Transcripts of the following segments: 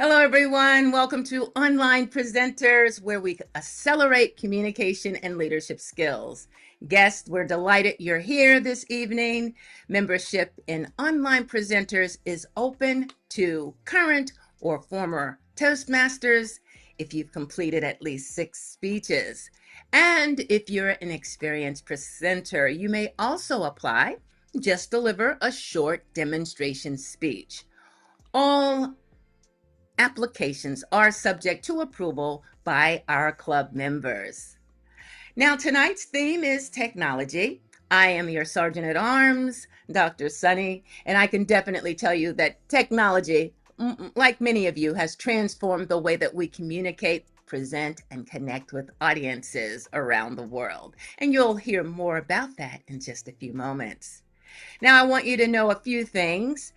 Hello, everyone. Welcome to Online Presenters, where we accelerate communication and leadership skills. Guests, we're delighted you're here this evening. Membership in Online Presenters is open to current or former Toastmasters if you've completed at least 6 speeches. And if you're an experienced presenter, you may also apply. Just deliver a short demonstration speech. All applications are subject to approval by our club members. Now, tonight's theme is technology. I am your Sergeant at Arms, Dr. Sunny, and I can definitely tell you that technology, like many of you, has transformed the way that we communicate, present, and connect with audiences around the world. And you'll hear more about that in just a few moments. Now, I want you to know a few things.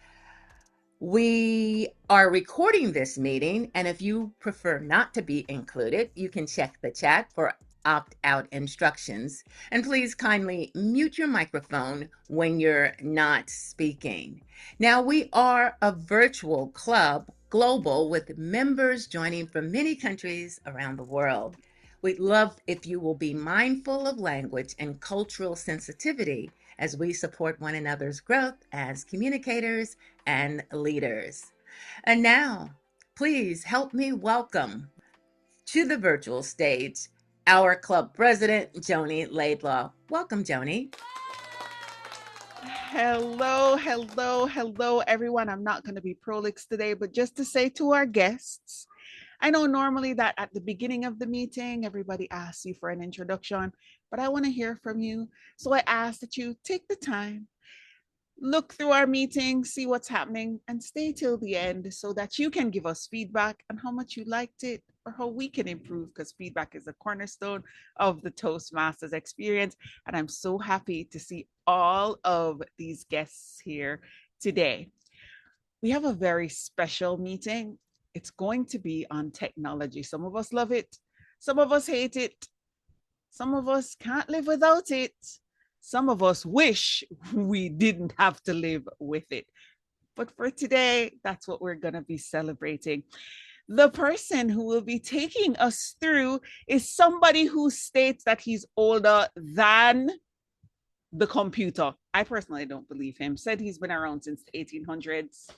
We are recording this meeting, and if you prefer not to be included, you can check the chat for opt-out instructions. And please kindly mute your microphone when you're not speaking. Now, we are a virtual club, global, with members joining from many countries around the world. We'd love if you will be mindful of language and cultural sensitivity as we support one another's growth as communicators and leaders. And now, please help me welcome to the virtual stage our club president, Joni Laidlaw. Welcome, Joni. Hello, everyone. I'm not going to be prolix today, but just to say to our guests, I know normally that at the beginning of the meeting, everybody asks you for an introduction, but I want to hear from you. So I ask that you take the time, look through our meeting, see what's happening, and stay till the end so that you can give us feedback on how much you liked it or how we can improve, because feedback is a cornerstone of the Toastmasters experience. And I'm so happy to see all of these guests here today. We have a very special meeting. It's going to be on technology. Some of us love it, some of us hate it, some of us can't live without it. Some of us wish we didn't have to live with it. But for today, that's what we're going to be celebrating. The person who will be taking us through is somebody who states that he's older than the computer. I personally don't believe him. Said he's been around since the 1800s.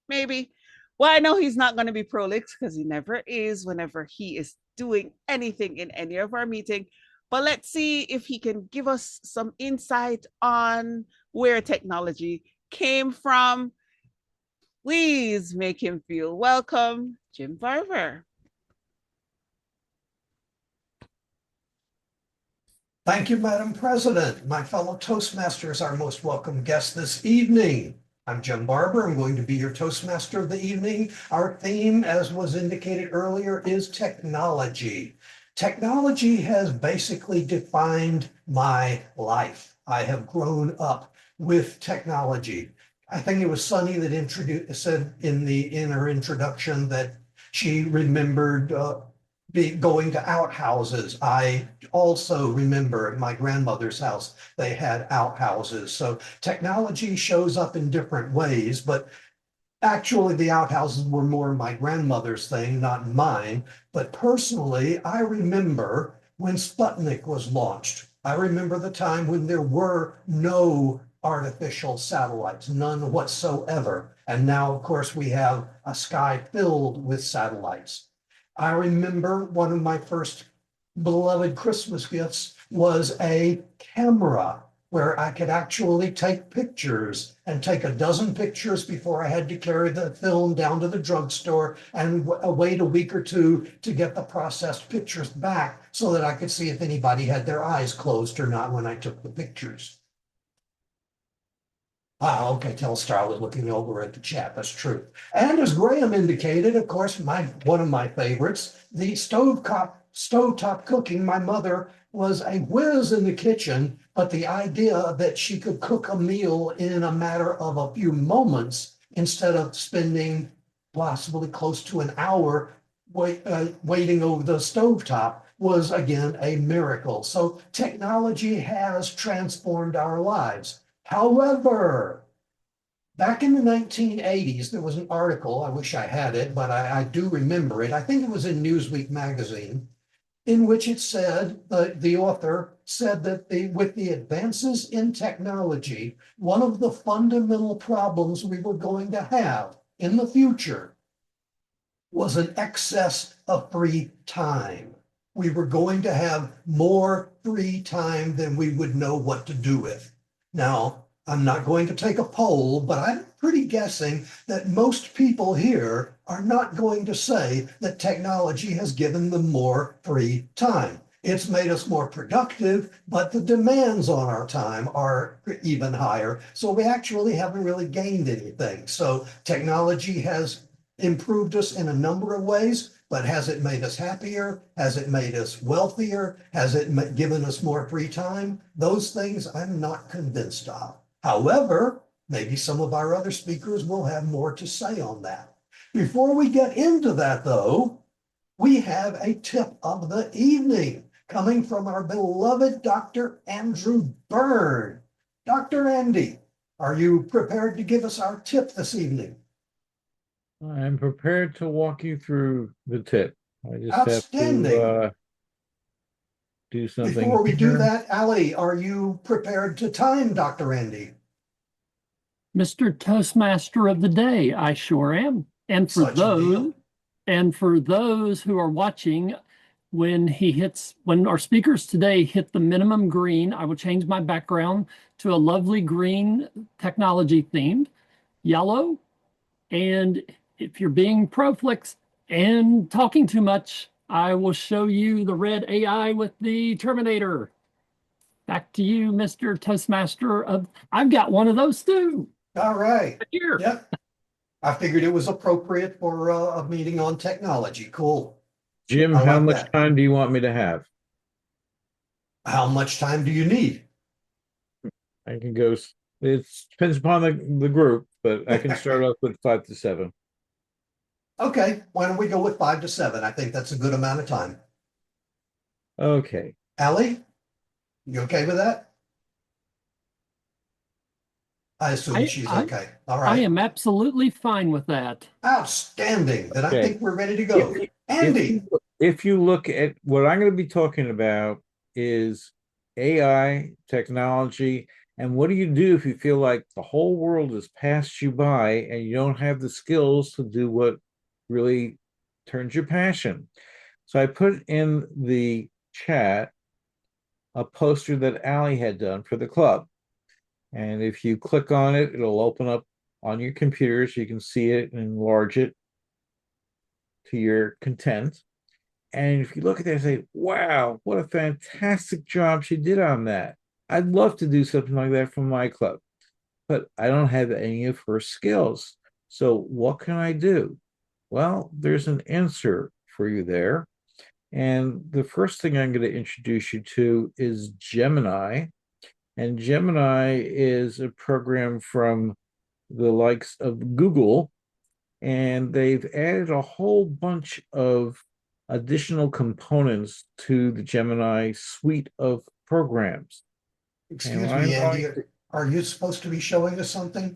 Maybe. Well, I know he's not going to be prolix because he never is whenever he is doing anything in any of our meeting. But let's see if he can give us some insight on where technology came from. Please make him feel welcome, Jim Barber. Thank you, Madam President. My fellow Toastmasters, our most welcome guest this evening. I'm Jim Barber. I'm going to be your Toastmaster of the evening. Our theme, as was indicated earlier, is technology. Technology has basically defined my life. I have grown up with technology. I think it was Sunny that said in her introduction that she remembered going to outhouses. I also remember at my grandmother's house, they had outhouses. So technology shows up in different ways, but actually the outhouses were more my grandmother's thing, not mine. But personally, I remember when Sputnik was launched. I remember the time when there were no artificial satellites, none whatsoever. And now, of course, we have a sky filled with satellites. I remember one of my first beloved Christmas gifts was a camera where I could actually take pictures and take a dozen pictures before I had to carry the film down to the drugstore and wait a week or two to get the processed pictures back so that I could see if anybody had their eyes closed or not when I took the pictures. Ah, okay, Telstar, I was looking over at the chat, that's true. And as Graham indicated, of course, one of my favorites, the stovetop cooking. My mother was a whiz in the kitchen, but the idea that she could cook a meal in a matter of a few moments instead of spending possibly close to an hour waiting over the stovetop was, again, a miracle. So technology has transformed our lives. However, Back in the 1980s, there was an article, I wish I had it, but I do remember it. I think it was in Newsweek magazine, in which it said, the author said that with the advances in technology, one of the fundamental problems we were going to have in the future was an excess of free time. We were going to have more free time than we would know what to do with. Now, I'm not going to take a poll, but I'm pretty guessing that most people here are not going to say that technology has given them more free time. It's made us more productive, but the demands on our time are even higher. So we actually haven't really gained anything. So technology has improved us in a number of ways, but has it made us happier? Has it made us wealthier? Has it given us more free time? Those things I'm not convinced of. However, maybe some of our other speakers will have more to say on that. Before we get into that, though, we have a tip of the evening coming from our beloved Dr. Andrew Byrne. Dr. Andy, are you prepared to give us our tip this evening? I'm prepared to walk you through the tip. I just Outstanding. have to do something Before we do here. that, Ali, are you prepared to time Dr. Andy? Mr. Toastmaster of the Day, I sure am. And for Such a deal. those who are watching, when our speakers today hit the minimum green, I will change my background to a lovely green, technology themed, yellow. And if you're being proflex and talking too much, I will show you the red AI with the Terminator. Back to you, Mr. Toastmaster of. I've got one of those too. All right. Here. Yep. I figured it was appropriate for a meeting on technology. Cool. Jim, I how like much that. time do you want me to have? How much time do you need? I can go, it depends upon the group, but I can start off with 5 to 7. Okay, why don't we go with 5 to 7? I think that's a good amount of time. Okay. Allie, you okay with that? I assume she's okay. All I right. am absolutely fine with that. Outstanding. Then I Okay. think we're ready to go. If Andy. if you look at what I'm going to be talking about is AI, technology, and what do you do if you feel like the whole world has passed you by and you don't have the skills to do what really turns your passion? So I put in the chat a poster that Allie had done for the club. And if you click on it, it'll open up on your computer so you can see it and enlarge it to your content. And if you look at that and say, wow, what a fantastic job she did on that. I'd love to do something like that for my club, but I don't have any of her skills. So what can I do? Well, there's an answer for you there. And the first thing I'm going to introduce you to is Gemini. And Gemini is a program from the likes of Google, and they've added a whole bunch of additional components to the Gemini suite of programs. Excuse me, Andy. Are you supposed to be showing us something?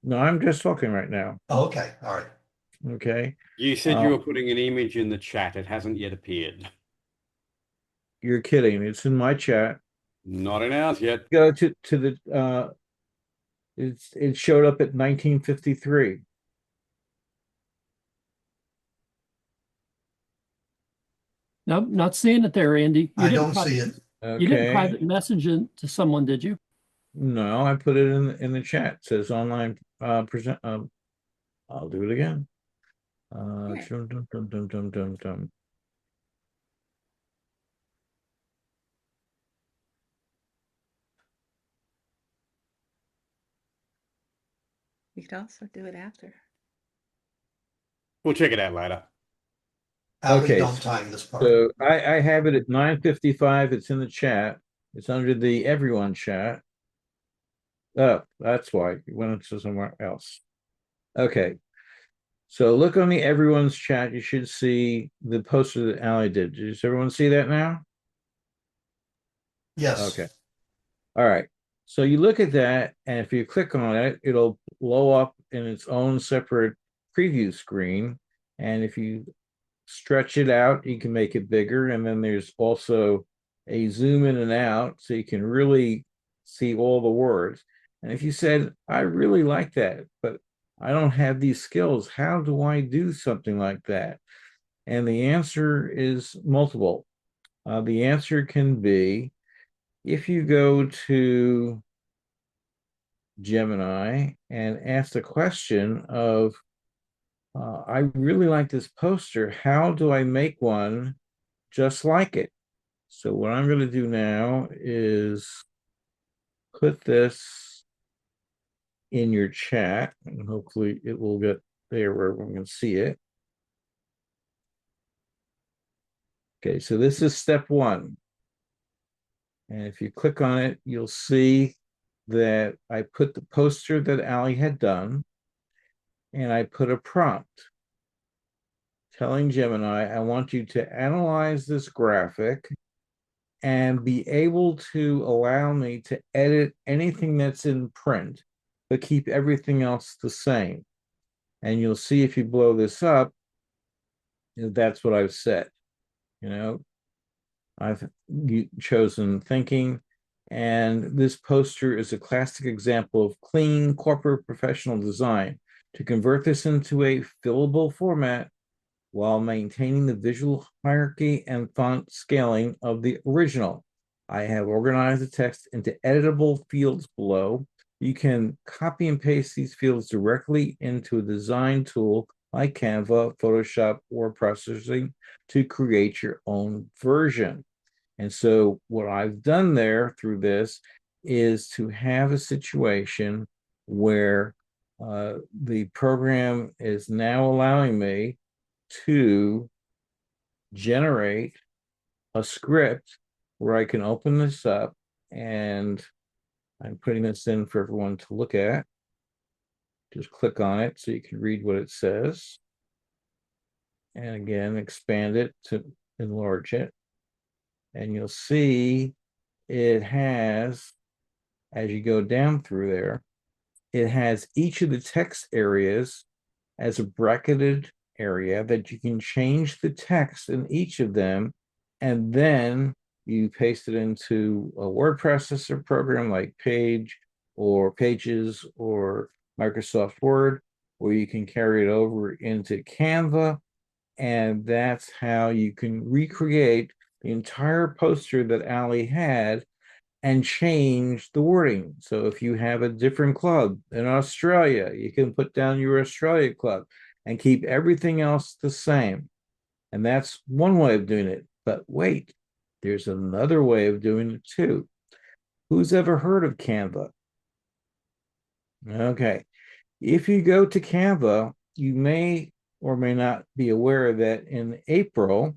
No, I'm just talking right now. Oh, okay. All right. Okay. You said you were putting an image in the chat. It hasn't yet appeared. You're kidding. It's in my chat. Not in ours yet. Go to the it showed up at 1953. Nope, not seeing it there, Andy. I don't see it. Okay. You didn't private message it to someone, did you? No, I put it in the chat. It says online present. I'll do it again. Dum, dum, dum, dum, dum, dum. We could also do it after. We'll check it out later. Allie, Okay, don't time this part. So I have it at 9:55. It's in the chat. It's under the everyone chat. Oh, that's why it went into somewhere else. Okay. So look on the everyone's chat. You should see the poster that Allie did. Does everyone see that now? Yes. Okay. All right. So you look at that, and if you click on it, it'll blow up in its own separate preview screen. And if you stretch it out, you can make it bigger. And then there's also a zoom in and out, so you can really see all the words. And if you said, I really like that, but I don't have these skills, how do I do something like that? And the answer is multiple. The answer can be, if you go to Gemini and ask the question of, I really like this poster. How do I make one just like it? So what I'm going to do now is put this in your chat, and hopefully it will get there where everyone can see it. Okay, so this is step one. And if you click on it, you'll see that I put the poster that Ali had done, and I put a prompt telling Gemini, I want you to analyze this graphic and be able to allow me to edit anything that's in print, but keep everything else the same. And you'll see if you blow this up, that's what I've said. I've chosen thinking, and this poster is a classic example of clean corporate professional design. To convert this into a fillable format while maintaining the visual hierarchy and font scaling of the original. I have organized the text into editable fields below. You can copy and paste these fields directly into a design tool like Canva, Photoshop, or processing to create your own version. And so what I've done there through this is to have a situation where the program is now allowing me to generate a script where I can open this up, and I'm putting this in for everyone to look at. Just click on it so you can read what it says. And again, expand it to enlarge it. And you'll see it has, as you go down through there, it has each of the text areas as a bracketed area that you can change the text in each of them, and then you paste it into a word processor program like Page or Pages or Microsoft Word, or you can carry it over into Canva, and that's how you can recreate the entire poster that Ali had and change the wording. So if you have a different club in Australia, you can put down your Australia club and keep everything else the same. And that's one way of doing it. But wait, there's another way of doing it too. Who's ever heard of Canva? Okay. If you go to Canva, you may or may not be aware that in April,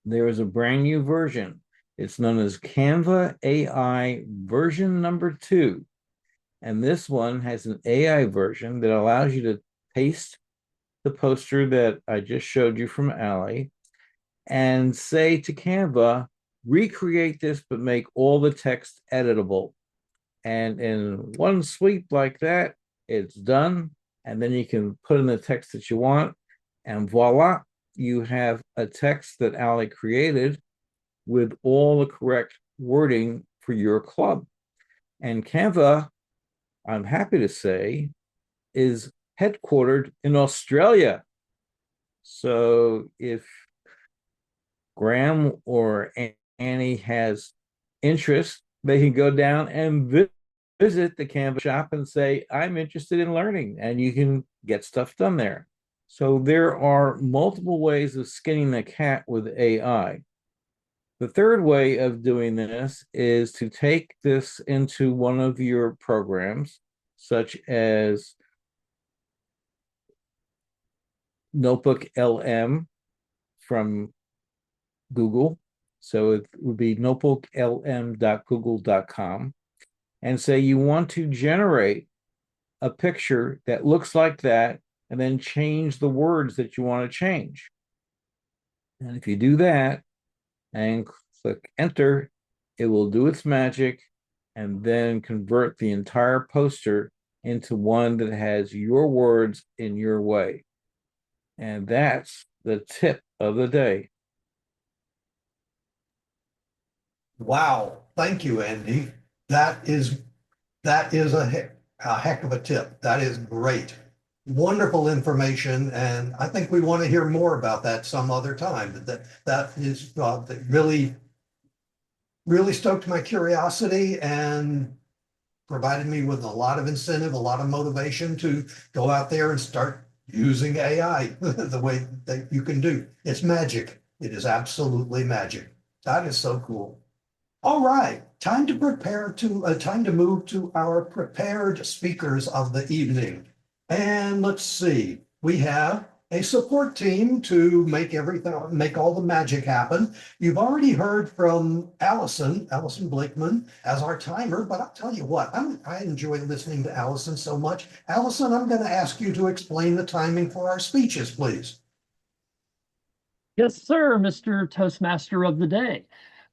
there is a brand new version. It's known as Canva AI version number 2. And this one has an AI version that allows you to paste the poster that I just showed you from Ali and say to Canva, recreate this, but make all the text editable. And in one sweep like that, it's done. And then you can put in the text that you want. And voila, you have a text that Ali created with all the correct wording for your club. And Canva, I'm happy to say, is headquartered in Australia. So if Graham or Annie has interest, they can go down and visit the Canva shop and say, I'm interested in learning, and you can get stuff done there. So there are multiple ways of skinning the cat with AI. The third way of doing this is to take this into one of your programs, such as Notebook LM from Google. So it would be notebooklm.google.com, and say you want to generate a picture that looks like that, and then change the words that you want to change. And if you do that and click enter, it will do its magic and then convert the entire poster into one that has your words in your way. And that's the tip of the day. Wow. Thank you, Andy. That is a heck of a tip. That is great. Wonderful information, and I think we want to hear more about that some other time. That is that really stoked my curiosity and provided me with a lot of incentive, a lot of motivation to go out there and start using AI the way that you can do. It's magic. It is absolutely magic. That is so cool. All right, time to move to our prepared speakers of the evening. And let's see, we have a support team to make all the magic happen. You've already heard from Allison Blakeman as our timer, but I'll tell you what, I enjoy listening to Allison so much. Allison, I'm going to ask you to explain the timing for our speeches, please. Yes, sir, Mr. Toastmaster of the day.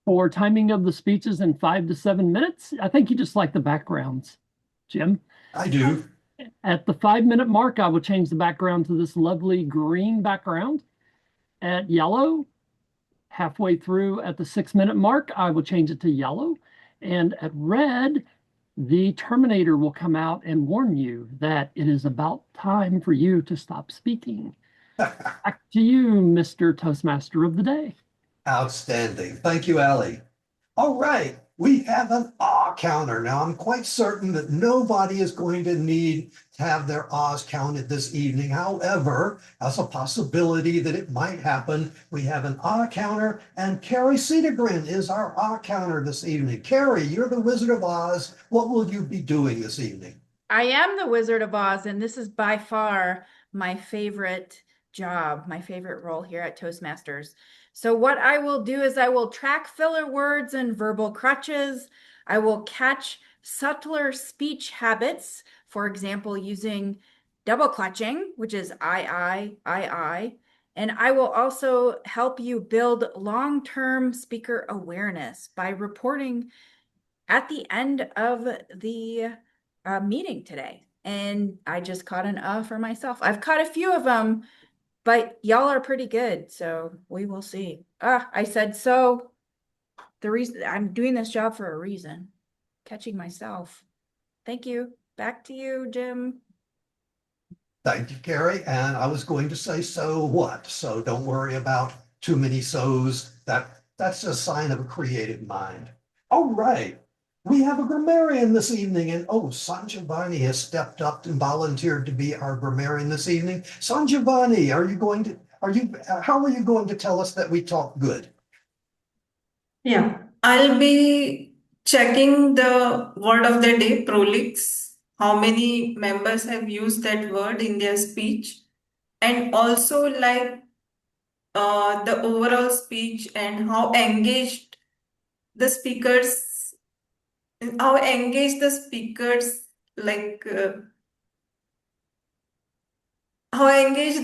For timing of the speeches in 5 to 7 minutes, I think you just like the backgrounds, Jim. I do. At the 5-minute mark, I will change the background to this lovely green background. At yellow, halfway through at the 6-minute mark, I will change it to yellow. And at red, the terminator will come out and warn you that it is about time for you to stop speaking. Back to you, Mr. Toastmaster of the day. Outstanding. Thank you, Allie. All right, we have an awe counter. Now, I'm quite certain that nobody is going to need to have their ahs counted this evening. However, as a possibility that it might happen, we have an awe counter, and Carrie Cedergren is our awe counter this evening. Carrie, you're the Wizard of Oz. What will you be doing this evening? I am the Wizard of Oz, and this is by far my favorite job, my favorite role here at Toastmasters. So what I will do is I will track filler words and verbal crutches. I will catch subtler speech habits, for example, using double clutching, which is I. And I will also help you build long-term speaker awareness by reporting at the end of the meeting today. And I just caught an for myself. I've caught a few of them, but y'all are pretty good, so we will see. I said so. The reason I'm doing this job for a reason. Catching myself. Thank you. Back to you, Jim. Thank you, Carrie. And I was going to say, so what? So don't worry about too many so's. That's a sign of a creative mind. All right. We have a grammarian this evening, and Sanjivani has stepped up and volunteered to be our grammarian this evening. Sanjivani, how are you going to tell us that we talk good? Yeah, I'll be checking the word of the day, prolix, how many members have used that word in their speech, and also like the overall speech and how engaged the speakers like how engaged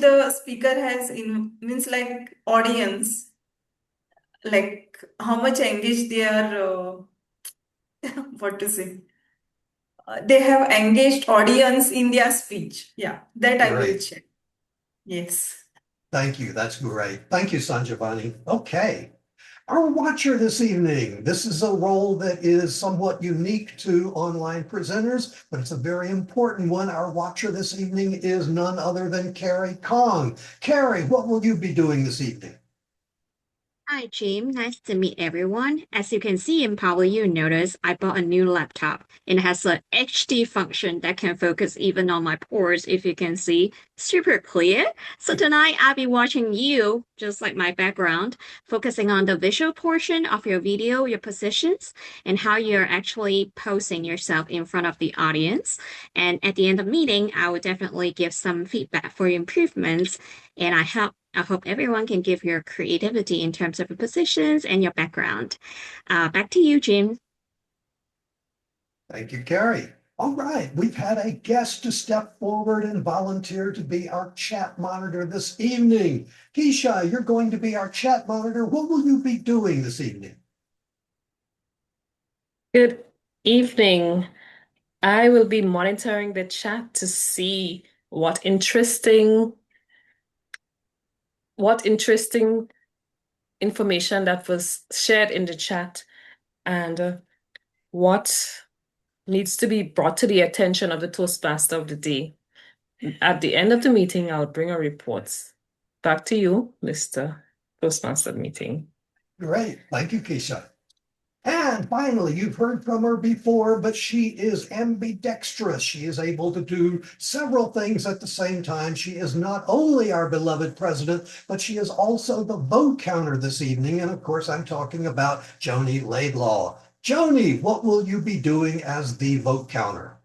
the speaker has in means like audience, like how much engaged they are what to say, they have engaged audience in their speech. Yeah, that I will Great. check. Yes. Thank you. That's great. Thank you, Sanjivani. Okay. Our watcher this evening. This is a role that is somewhat unique to online presenters, but it's a very important one. Our watcher this evening is none other than Carrie Kong. Carrie, what will you be doing this evening? Hi, Jim. Nice to meet everyone. As you can see, and probably you notice, I bought a new laptop. It has a HD function that can focus even on my pores, if you can see. Super clear. So tonight I'll be watching you, just like my background, focusing on the visual portion of your video, your positions, and how you're actually posing yourself in front of the audience. And at the end of the meeting, I will definitely give some feedback for improvements. And I hope everyone can give your creativity in terms of your positions and your background. Back to you, Jim. Thank you, Carrie. All right, we've had a guest to step forward and volunteer to be our chat monitor this evening. Keisha, you're going to be our chat monitor. What will you be doing this evening? Good Evening. I will be monitoring the chat to see what interesting information that was shared in the chat and what needs to be brought to the attention of the Toastmaster of the day. At the end of the meeting, I'll bring a report. Back to you, Mr. Toastmaster meeting. Great. Thank you, Keisha. And finally, you've heard from her before, but she is ambidextrous. She is able to do several things at the same time. She is not only our beloved president, but she is also the vote counter this evening. And of course, I'm talking about Joni Laidlaw. Joni, what will you be doing as the vote counter?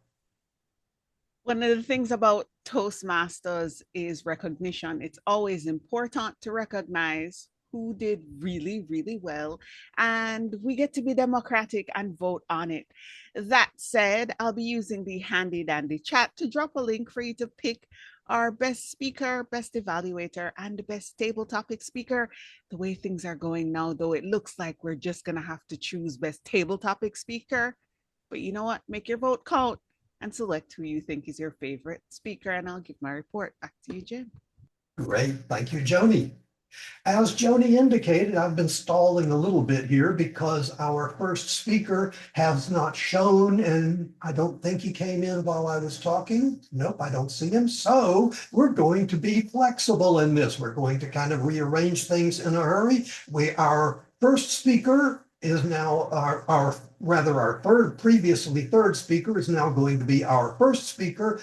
One of the things about Toastmasters is recognition. It's always important to recognize who did really, really well, and we get to be democratic and vote on it. That said, I'll be using the handy dandy chat to drop a link for you to pick our best speaker, best evaluator, and the best table topic speaker. The way things are going now, though, it looks like we're just going to have to choose best table topic speaker. But you know what? Make your vote count and select who you think is your favorite speaker, and I'll give my report. Back to you, Jim. Great. Thank you, Joni. As Joni indicated, I've been stalling a little bit here because our first speaker has not shown, and I don't think he came in while I was talking. Nope, I don't see him. So we're going to be flexible in this. We're going to kind of rearrange things in a hurry. Our first speaker is now our previously third speaker is now going to be our first speaker,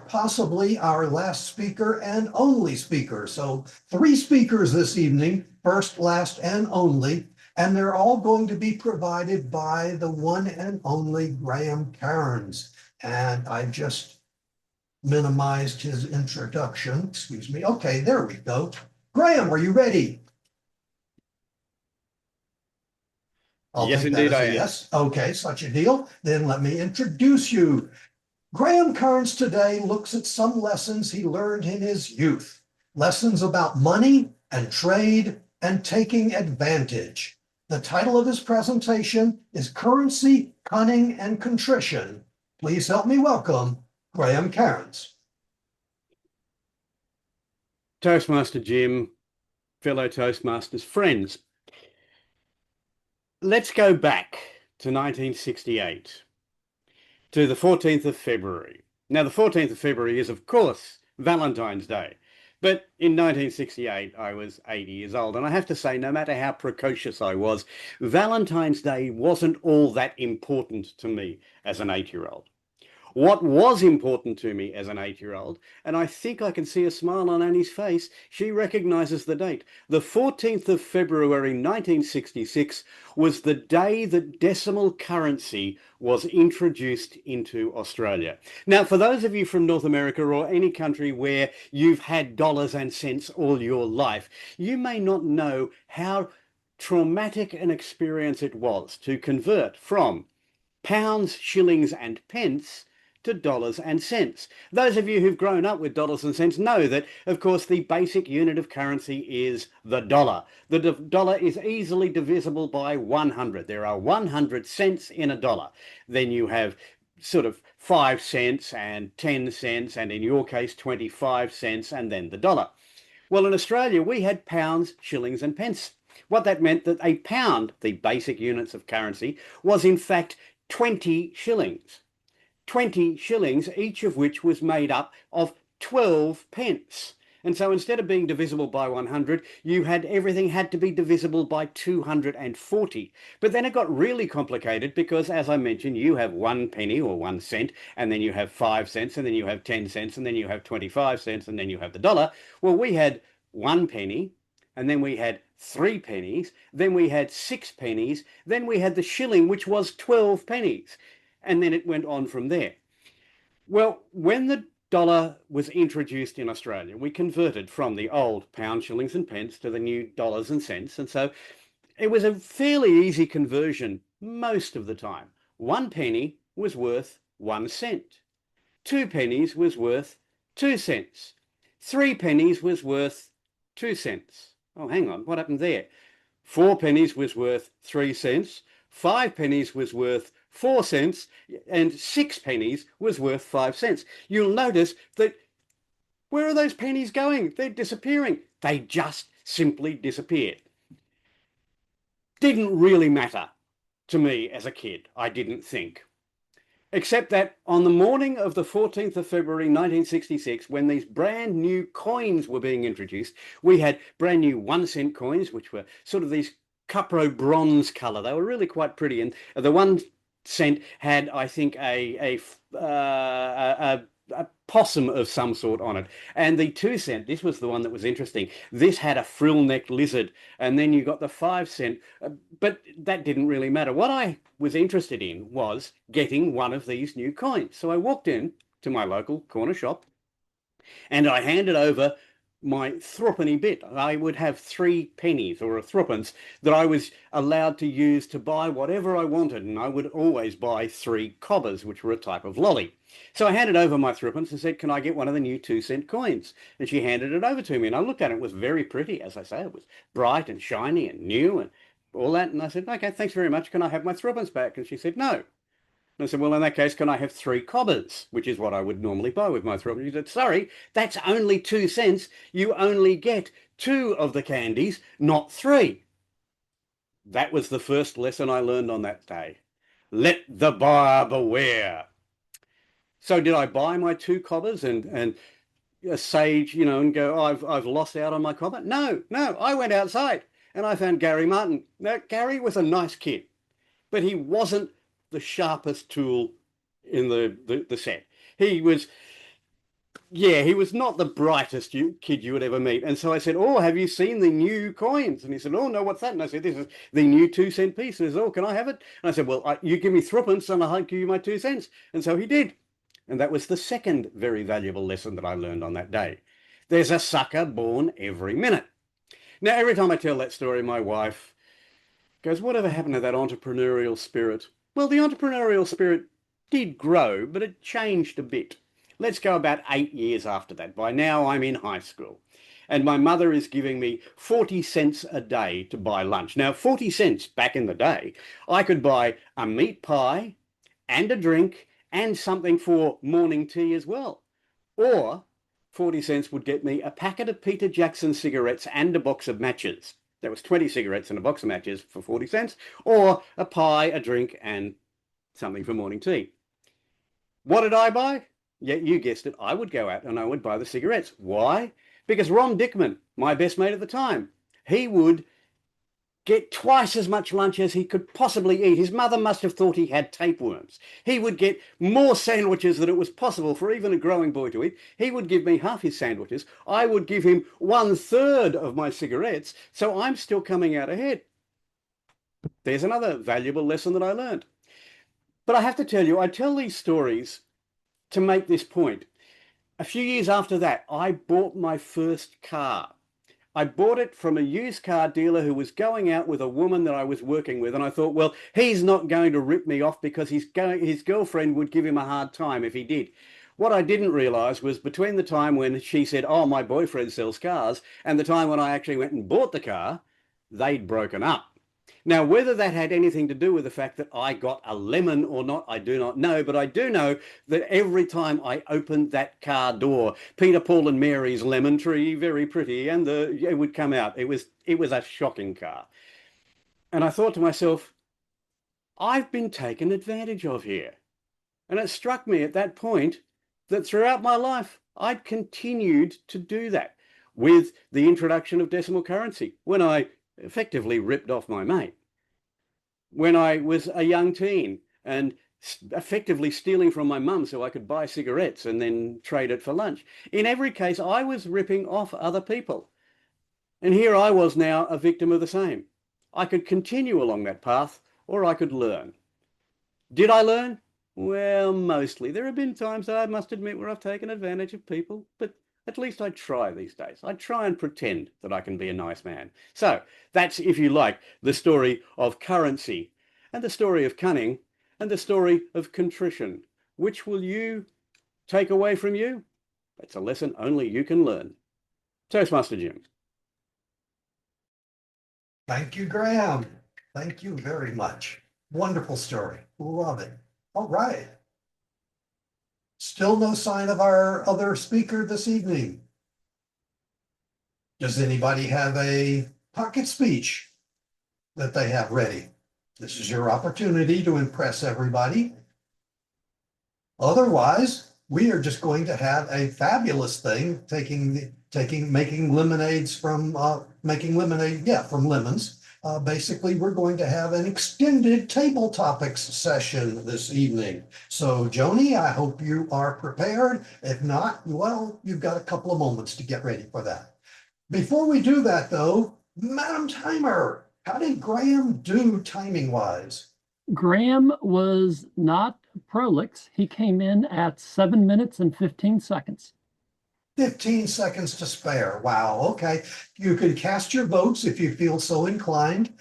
possibly our last speaker and only speaker. So 3 speakers this evening, first, last, and only, and they're all going to be provided by the one and only Graham Cairns. And I just minimized his introduction. Excuse me. Okay, there we go. Graham, are you ready? Yes, indeed I am. Yes. Okay, such a deal. Then let me introduce you. Graham Cairns today looks at some lessons he learned in his youth. Lessons about money and trade and taking advantage. The title of his presentation is Currency, Cunning, and Contrition. Please help me welcome Graham Cairns. Toastmaster Jim, fellow Toastmasters friends. Let's go back to 1968, to the 14th of February. Now, the 14th of February is, of course, Valentine's Day. But in 1968, I was 80 years old. And I have to say, no matter how precocious I was, Valentine's Day wasn't all that important to me as an 8-year-old. What was important to me as an 8-year-old, and I think I can see a smile on Annie's face, she recognises the date. The 14th of February 1966 was the day that decimal currency was introduced into Australia. Now, for those of you from North America or any country where you've had dollars and cents all your life, you may not know how traumatic an experience it was to convert from pounds, shillings, and pence to dollars and cents. Those of you who've grown up with dollars and cents know that, of course, the basic unit of currency is the dollar. The dollar is easily divisible by 100. There are 100 cents in a dollar. Then you have sort of 5 cents and 10 cents, and in your case, 25 cents, and then the dollar. Well, in Australia, we had pounds, shillings, and pence. What that meant that a pound, the basic units of currency, was in fact 20 shillings. 20 shillings, each of which was made up of 12 pence. And so instead of being divisible by 100, everything had to be divisible by 240. But then it got really complicated because, as I mentioned, you have 1 penny or 1 cent, and then you have 5 cents, and then you have 10 cents, and then you have 25 cents, and then you have the dollar. Well, we had 1 penny, and then we had 3 pennies, then we had 6 pennies, then we had the shilling, which was 12 pennies. And then it went on from there. Well, when the dollar was introduced in Australia, we converted from the old pound, shillings, and pence to the new dollars and cents. And so it was a fairly easy conversion most of the time. 1 penny was worth 1 cent. 2 pennies was worth 2 cents. 3 pennies was worth 2 cents. Oh, hang on, what happened there? 4 pennies was worth 3 cents. 5 pennies was worth 4 cents, and 6 pennies was worth 5 cents. You'll notice that where are those pennies going? They're disappearing. They just simply disappeared. Didn't really matter to me as a kid, I didn't think. Except that on the morning of the 14th of February 1966, when these brand new coins were being introduced, we had brand new 1 cent coins, which were sort of these cupro bronze colour. They were really quite pretty. And the 1 cent had, I think, a possum of some sort on it. And the 2 cent, this was the one that was interesting. This had a frill-necked lizard. And then you got the 5 cent. But that didn't really matter. What I was interested in was getting one of these new coins. So I walked in to my local corner shop and I handed over my threepenny bit. I would have 3 pennies or a threepence that I was allowed to use to buy whatever I wanted, and I would always buy 3 cobbers, which were a type of lolly. So I handed over my threepence and said, can I get one of the new 2 cent coins? And she handed it over to me, and I looked at it. It was very pretty, as I say. It was bright and shiny and new and all that. And I said, okay, thanks very much. Can I have my threepence back? And she said, no. And I said, well, in that case, can I have 3 cobbers, which is what I would normally buy with my threepence? She said, sorry, that's only 2 cents. You only get 2 of the candies, not 3. That was the first lesson I learned on that day. Let the buyer beware. So did I buy my 2 cobbers and sage, and go, oh, I've lost out on my cobber? No, I went outside and I found Gary Martin. Now, Gary was a nice kid, but he wasn't the sharpest tool in the set. He was not the brightest kid you would ever meet. And so I said, oh, have you seen the new coins? And he said, oh, no, what's that? And I said, this is the new 2 cent piece. And he said, oh, can I have it? And I said, well, you give me threepence and I'll give you my 2 cents. And so he did. And that was the second very valuable lesson that I learned on that day. There's a sucker born every minute. Now, every time I tell that story, my wife goes, whatever happened to that entrepreneurial spirit? Well, the entrepreneurial spirit did grow, but it changed a bit. Let's go about 8 years after that. By now, I'm in high school. And my mother is giving me 40 cents a day to buy lunch. Now, 40 cents back in the day, I could buy a meat pie and a drink and something for morning tea as well. Or 40 cents would get me a packet of Peter Jackson cigarettes and a box of matches. There was 20 cigarettes and a box of matches for 40 cents, or a pie, a drink, and something for morning tea. What did I buy? Yeah, you guessed it. I would go out and I would buy the cigarettes. Why? Because Ron Dickman, my best mate at the time, he would get twice as much lunch as he could possibly eat. His mother must have thought he had tapeworms. He would get more sandwiches than it was possible for even a growing boy to eat. He would give me half his sandwiches. I would give him 1/3 of my cigarettes. So I'm still coming out ahead. There's another valuable lesson that I learned. But I have to tell you, I tell these stories to make this point. A few years after that, I bought my first car. I bought it from a used car dealer who was going out with a woman that I was working with. And I thought, well, he's not going to rip me off because his girlfriend would give him a hard time if he did. What I didn't realize was between the time when she said, oh, my boyfriend sells cars, and the time when I actually went and bought the car, they'd broken up. Now, whether that had anything to do with the fact that I got a lemon or not, I do not know. But I do know that every time I opened that car door, Peter, Paul and Mary's lemon tree, very pretty, and it would come out. It was a shocking car. And I thought to myself, I've been taken advantage of here. And it struck me at that point that throughout my life, I'd continued to do that with the introduction of decimal currency when I effectively ripped off my mate. When I was a young teen and effectively stealing from my mum so I could buy cigarettes and then trade it for lunch. In every case, I was ripping off other people. And here I was now a victim of the same. I could continue along that path or I could learn. Did I learn? Well, mostly. There have been times, I must admit, where I've taken advantage of people, but at least I try these days. I try and pretend that I can be a nice man. So that's, if you like, the story of currency and the story of cunning and the story of contrition. Which will you take away from you? That's a lesson only you can learn. Toastmaster Jim. Thank you, Graham. Thank you very much. Wonderful story. Love it. All right. Still no sign of our other speaker this evening. Does anybody have a pocket speech that they have ready? This is your opportunity to impress everybody. Otherwise, we are just going to have a fabulous thing, making lemonades from from lemons. Basically, we're going to have an extended table topics session this evening. So, Joni, I hope you are prepared. If not, well, you've got a couple of moments to get ready for that. Before we do that, though, Madam Timer, how did Graham do timing-wise? Graham was not prolix. He came in at 7 minutes and 15 seconds. 15 seconds to spare. Wow. Okay. You can cast your votes if you feel so inclined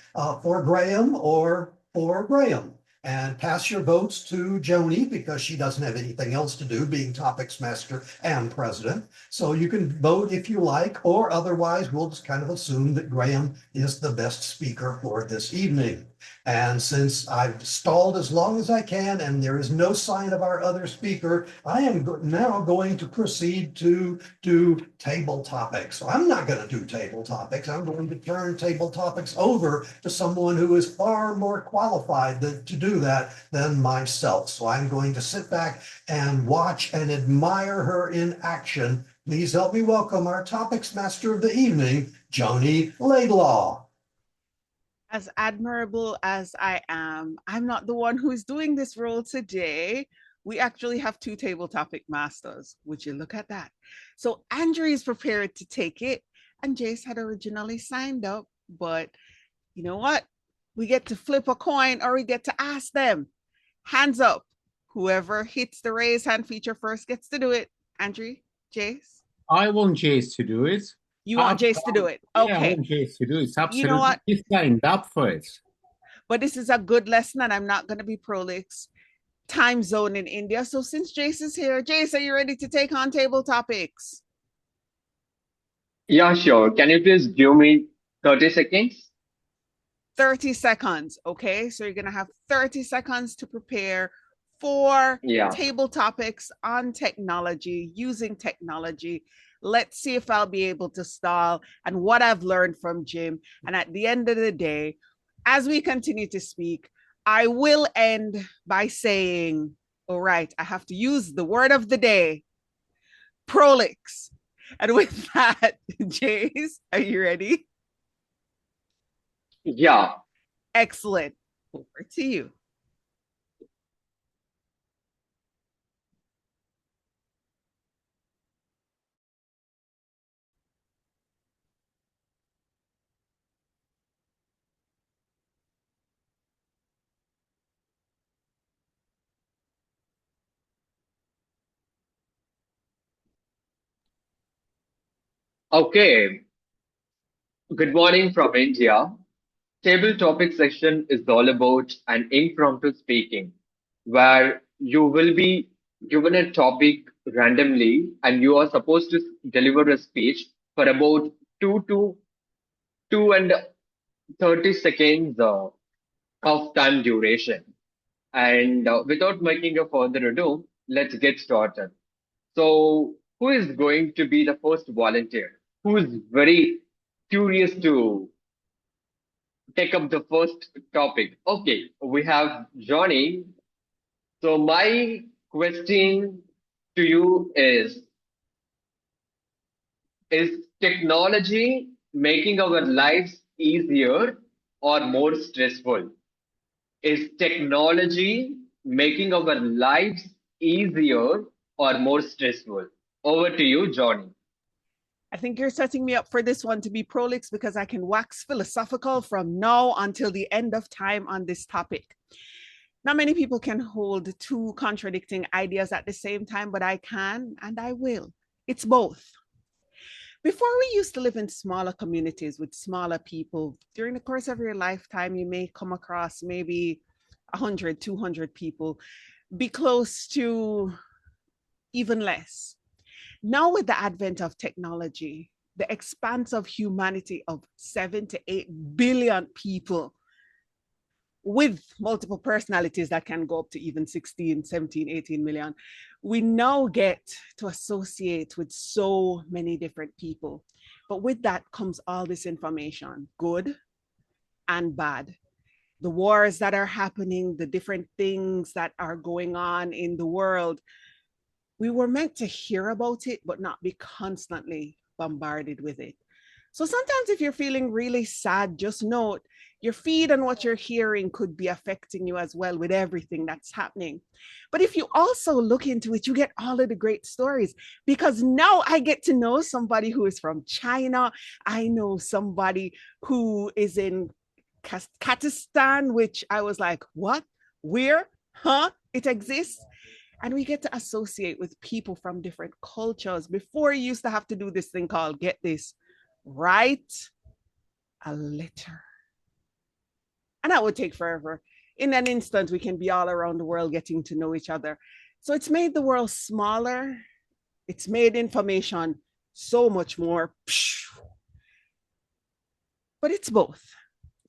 for Graham or for Graham. And pass your votes to Joni because she doesn't have anything else to do, being topics master and president. So you can vote if you like, or otherwise we'll just kind of assume that Graham is the best speaker for this evening. And since I've stalled as long as I can and there is no sign of our other speaker, I am now going to proceed to do table topics. So I'm not going to do table topics. I'm going to turn table topics over to someone who is far more qualified to do that than myself. So I'm going to sit back and watch and admire her in action. Please help me welcome our topics master of the evening, Joni Laidlaw. As admirable as I am, I'm not the one who is doing this role today. We actually have two table topic masters. Would you look at that? So Andrew is prepared to take it, and Jace had originally signed up, but you know what? We get to flip a coin or we get to ask them. Hands up. Whoever hits the raise hand feature first gets to do it. Andrew, Jace? I want Jace to do it. You want Jace to do it? Okay. Yeah, I want Jace to do it. It's absolutely, you know what? He's signed up for it. But this is a good lesson, and I'm not going to be prolix. Time zone in India. So since Jace is here, Jace, are you ready to take on table topics? Yeah, sure. Can you please give me 30 seconds? 30 seconds. Okay. So you're going to have 30 seconds to prepare for table topics on technology, using technology. Let's see if I'll be able to stall and what I've learned from Jim. And at the end of the day, as we continue to speak, I will end by saying, all right, I have to use the word of the day, prolix. And with that, Jace, are you ready? Yeah. Excellent. Over to you. Okay. Good morning from India. Table topic section is all about an impromptu speaking, where you will be given a topic randomly and you are supposed to deliver a speech for about 2 and 30 seconds of time duration. And without making a further ado, let's get started. So, who is going to be the first volunteer? Who is very curious to take up the first topic? Okay, we have Johnny. So, my question to you is technology making our lives easier or more stressful? Is technology making our lives easier or more stressful? Over to you, Johnny. I think you're setting me up for this one to be prolix because I can wax philosophical from now until the end of time on this topic. Not many people can hold two contradicting ideas at the same time, but I can and I will. It's both. Before, we used to live in smaller communities with smaller people. During the course of your lifetime, you may come across maybe 100, 200 people, be close to even less. Now, with the advent of technology, the expanse of humanity of 7 to 8 billion people, with multiple personalities that can go up to even 16, 17, 18 million, we now get to associate with so many different people. But with that comes all this information, good and bad. The wars that are happening, the different things that are going on in the world. We were meant to hear about it, but not be constantly bombarded with it. So sometimes if you're feeling really sad, just note your feed and what you're hearing could be affecting you as well with everything that's happening. But if you also look into it, you get all of the great stories, because now I get to know somebody who is from China. I know somebody who is in Kazakhstan, which I was like, what? Where? Huh? It exists? And we get to associate with people from different cultures. Before, you used to have to do this thing called, get this, write a letter. And that would take forever. In an instant, we can be all around the world getting to know each other. So it's made the world smaller. It's made information so much more. But it's both.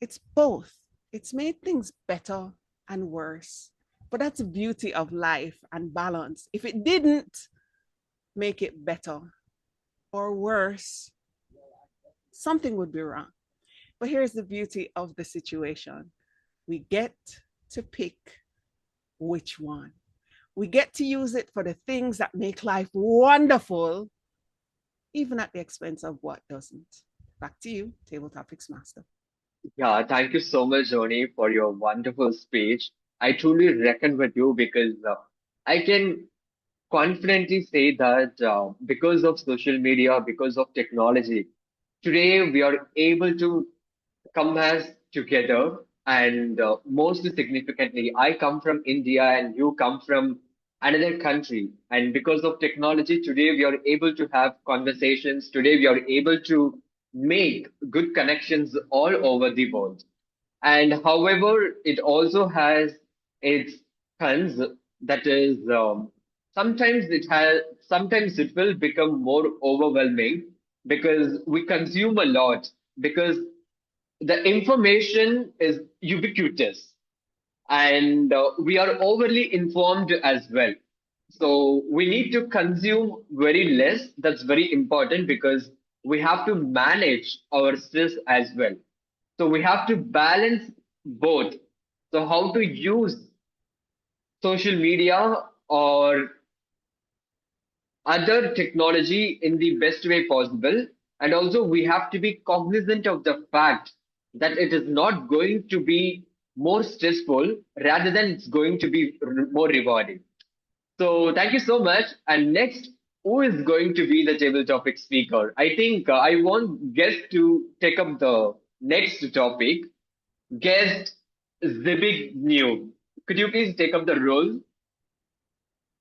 It's both. It's made things better and worse. But that's the beauty of life and balance. If it didn't make it better or worse, something would be wrong. But here's the beauty of the situation. We get to pick which one. We get to use it for the things that make life wonderful, even at the expense of what doesn't. Back to you, Table Topics Master. Yeah, thank you so much, Joni, for your wonderful speech. I truly reckon with you because I can confidently say that because of social media, because of technology, today we are able to come as together. And most significantly, I come from India and you come from another country. And because of technology, today we are able to have conversations. Today we are able to make good connections all over the world. And however, it also has its cons. That is, sometimes it will become more overwhelming because we consume a lot because the information is ubiquitous and we are overly informed as well. So we need to consume very less. That's very important because we have to manage our stress as well. So we have to balance both. So how to use social media or other technology in the best way possible. And also, we have to be cognizant of the fact that it is not going to be more stressful rather than it's going to be more rewarding. So, thank you so much. And next, who is going to be the table topic speaker? I think I want guest to take up the next topic. Guest Zibig New. Could you please take up the role?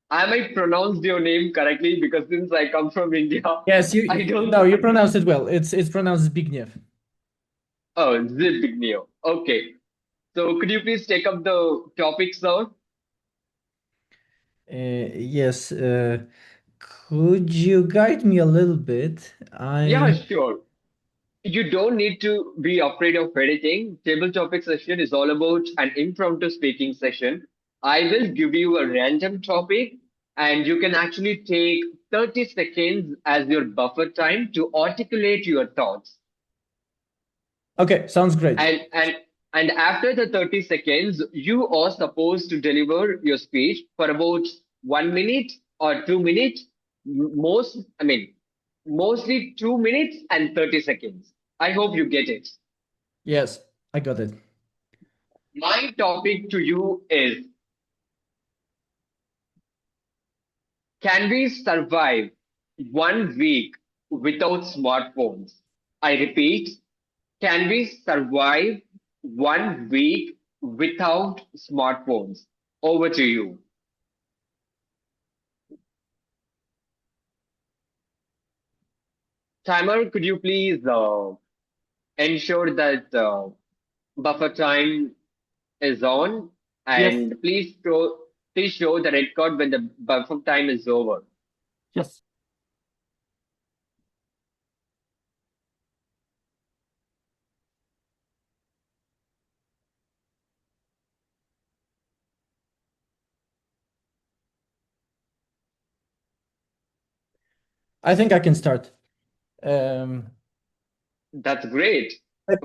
I might pronounced your name correctly because since I come from India, Yes, I don't. no, you pronounced it well. It's pronounced Zbigniew. Oh, Zbigniew. Okay. So could you please take up the topic, sir? Yes, could you guide me a little bit? Yeah, I'm sure. You don't need to be afraid of editing. Table topic session is all about an impromptu speaking session. I will give you a random topic and you can actually take 30 seconds as your buffer time to articulate your thoughts. okay, sounds great. And after the 30 seconds, you are supposed to deliver your speech for about 1 minute or 2 minutes. Mostly 2 minutes and 30 seconds. I hope you get it. Yes, I got it. My topic to you is, can we survive 1 week without smartphones? I repeat, can we survive 1 week without smartphones? Over to you. Timer, could you please ensure that buffer time is on Yes, and please show the red card when the buffer time is over. yes. I think I can start. Um, That's great.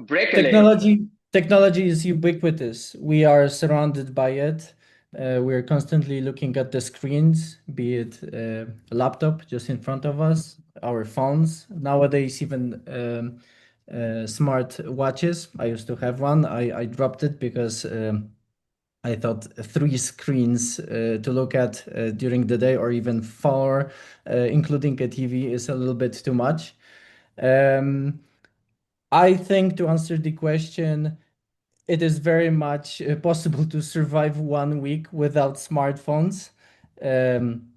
Break a leg. Technology is ubiquitous. We are surrounded by it. We're constantly looking at the screens, be it a laptop just in front of us, our phones, nowadays even smart watches. I used to have one. I dropped it because I thought 3 screens to look at during the day, or even 4, including a TV, is a little bit too much. I think, to answer the question, it is very much possible to survive 1 week without smartphones. Um,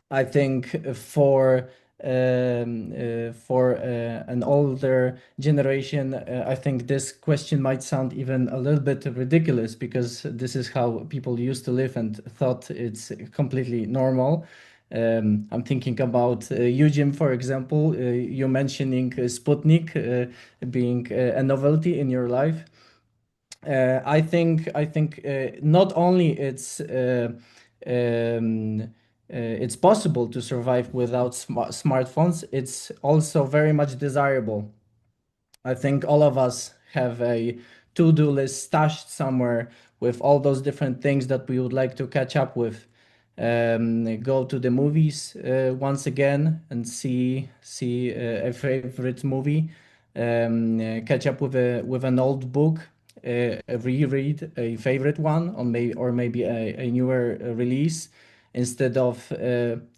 I think for an older generation, I think this question might sound even a little bit ridiculous, because this is how people used to live and thought it's completely normal. I'm thinking about you, Jim, for example. You mentioning Sputnik being a novelty in your life. I think not only it's possible to survive without smartphones, it's also very much desirable. I think all of us have a to-do list stashed somewhere with all those different things that we would like to catch up with. Go to the movies once again and see a favorite movie. Catch up with an old book, reread a favorite one, or maybe a newer release, instead of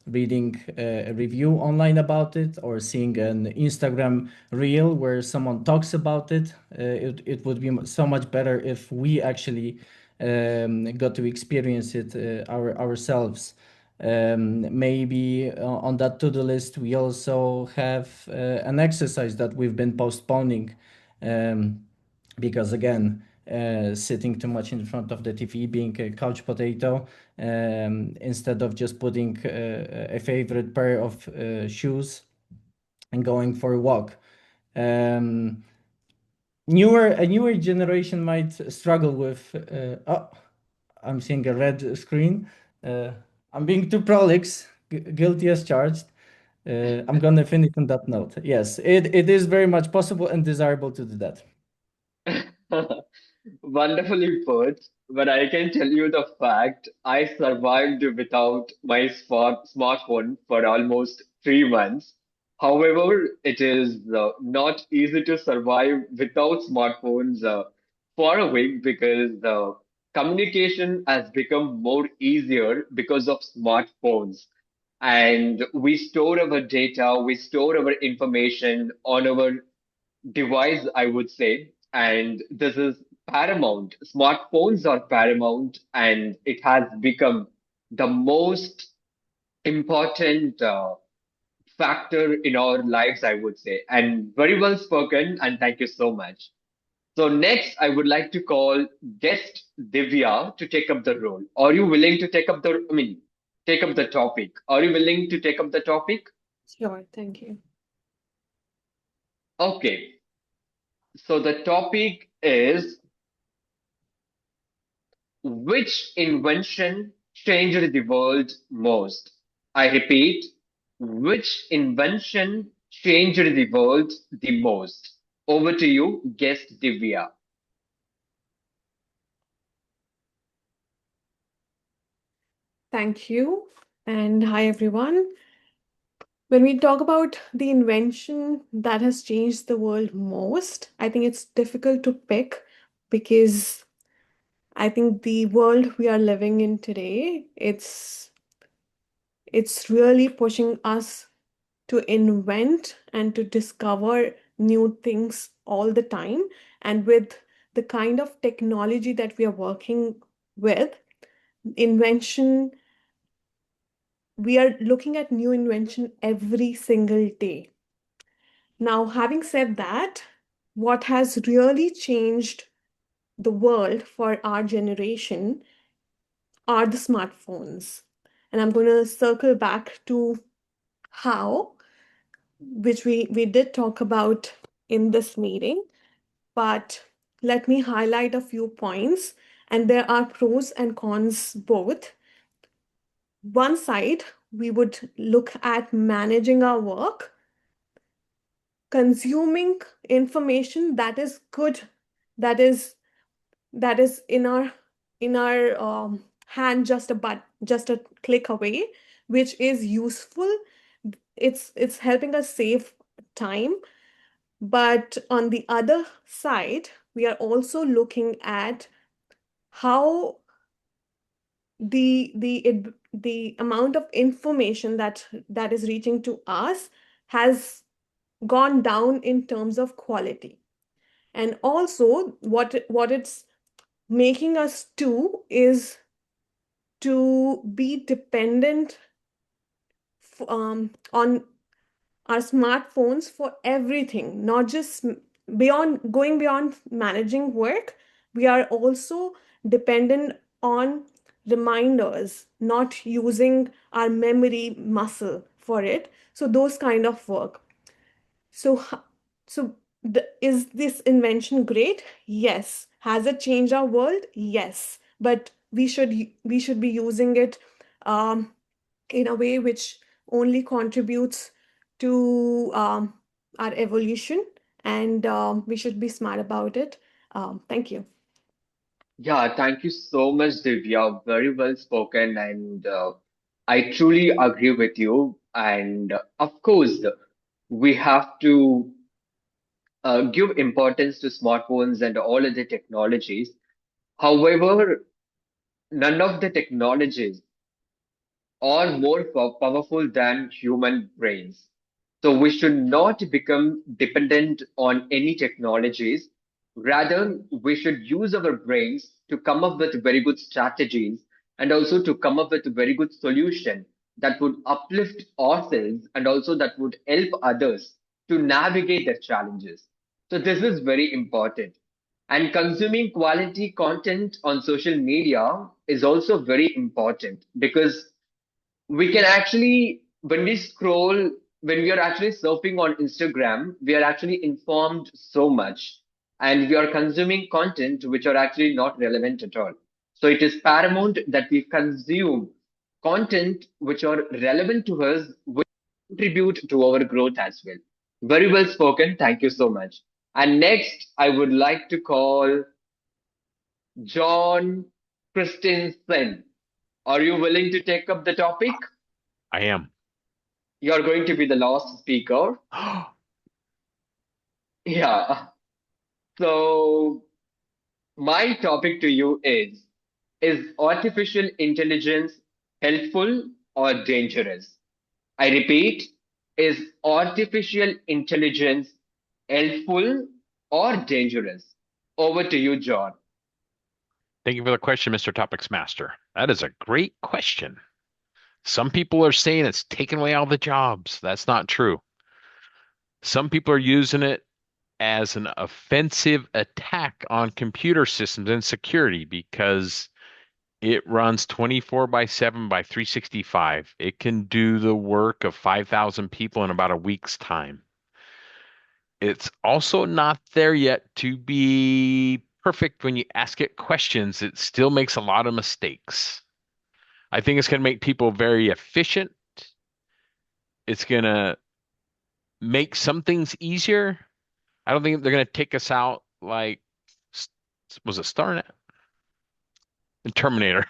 reading a review online about it, or seeing an Instagram reel where someone talks about it. It would be so much better if we actually got to experience it ourselves. Maybe on that to-do list, we also have an exercise that we've been postponing. Because again, sitting too much in front of the TV, being a couch potato, instead of just putting a favorite pair of shoes and going for a walk. A newer generation might struggle with. I'm seeing a red screen. I'm being too prolix, guilty as charged. I'm gonna finish on that note. Yes, it is very much possible and desirable to do that. Wonderfully put, but I can tell you the fact I survived without my smartphone for almost 3 months. However, it is not easy to survive without smartphones for a week, because the communication has become more easier because of smartphones. And we store our data, we store our information on our device, I would say, and this is paramount. Smartphones are paramount, and it has become the most important factor in our lives, I would say. And very well spoken, and thank you so much. So next, I would like to call guest Divya to take up the role. Are you willing to take up the topic? Are you willing to take up the topic? Sure, thank you. Okay. So the topic is, which invention changed the world most? I repeat, which invention changed the world the most? Over to you, guest Divya. Thank you. And hi, everyone. When we talk about the invention that has changed the world most, I think it's difficult to pick, because I think the world we are living in today, it's really pushing us to invent and to discover new things all the time. And with the kind of technology that we are working with, invention, we are looking at new invention every single day. Now, having said that, what has really changed the world for our generation are the smartphones. And I'm going to circle back to how, which we did talk about in this meeting, but let me highlight a few points. And there are pros and cons both. One side, we would look at managing our work, consuming information that is good, that is in our hand, just a click away, which is useful. It's helping us save time. But on the other side, we are also looking at how the amount of information that is reaching to us has gone down in terms of quality. And also what it's making us do is to be dependent on our smartphones for everything, not just beyond managing work. We are also dependent on reminders, not using our memory muscle for it. So those kind of work. So, is this invention great? Yes. Has it changed our world? Yes. But we should be using it in a way which only contributes to our evolution, and we should be smart about it. Thank you. Yeah, thank you so much, Divya. Very well spoken, and I truly agree with you. And of course, we have to give importance to smartphones and all other technologies. However, none of the technologies are more powerful than human brains. So we should not become dependent on any technologies. Rather, we should use our brains to come up with very good strategies and also to come up with a very good solution that would uplift ourselves and also that would help others to navigate their challenges. So this is very important. And consuming quality content on social media is also very important because we can actually, when we scroll, when we are actually surfing on Instagram, we are actually informed so much and we are consuming content which are actually not relevant at all. So it is paramount that we consume content which are relevant to us, which contribute to our growth as well. Very well spoken. Thank you so much. And next, I would like to call John Christensen. Are you willing to take up the topic? I am. You're going to be the last speaker. Yeah. So my topic to you is artificial intelligence helpful or dangerous? I repeat, is artificial intelligence helpful or dangerous? Over to you, John. Thank you for the question, Mr. Topics Master. That is a great question. Some people are saying it's taking away all the jobs. That's not true. Some people are using it as an offensive attack on computer systems and security because it runs 24 by 7 by 365. It can do the work of 5,000 people in about a week's time. It's also not there yet to be perfect when you ask it questions. It still makes a lot of mistakes. I think it's going to make people very efficient. It's going to make some things easier. I don't think they're going to take us out like, was it Starnet? And Terminator.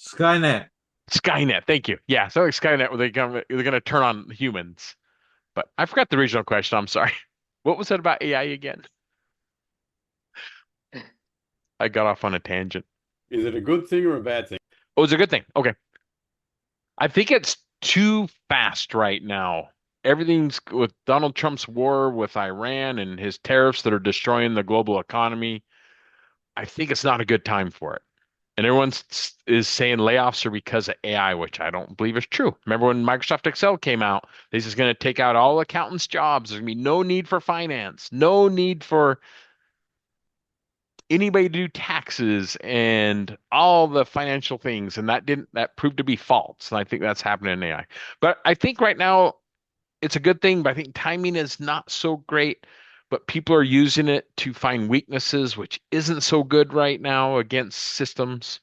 Skynet. Skynet, thank you. Yeah, so like Skynet, where they're going to turn on humans. But I forgot the original question. I'm sorry. What was that about AI again? I got off on a tangent. Is it a good thing or a bad thing? Oh, it's a good thing. Okay. I think it's too fast right now. Everything's with Donald Trump's war with Iran and his tariffs that are destroying the global economy. I think it's not a good time for it. And everyone is saying layoffs are because of AI, which I don't believe is true. Remember when Microsoft Excel came out, this is going to take out all accountants' jobs. There's going to be no need for finance, no need for anybody to do taxes and all the financial things. And that proved to be false. And I think that's happening in AI. But I think right now it's a good thing, but I think timing is not so great. But people are using it to find weaknesses, which isn't so good right now against systems.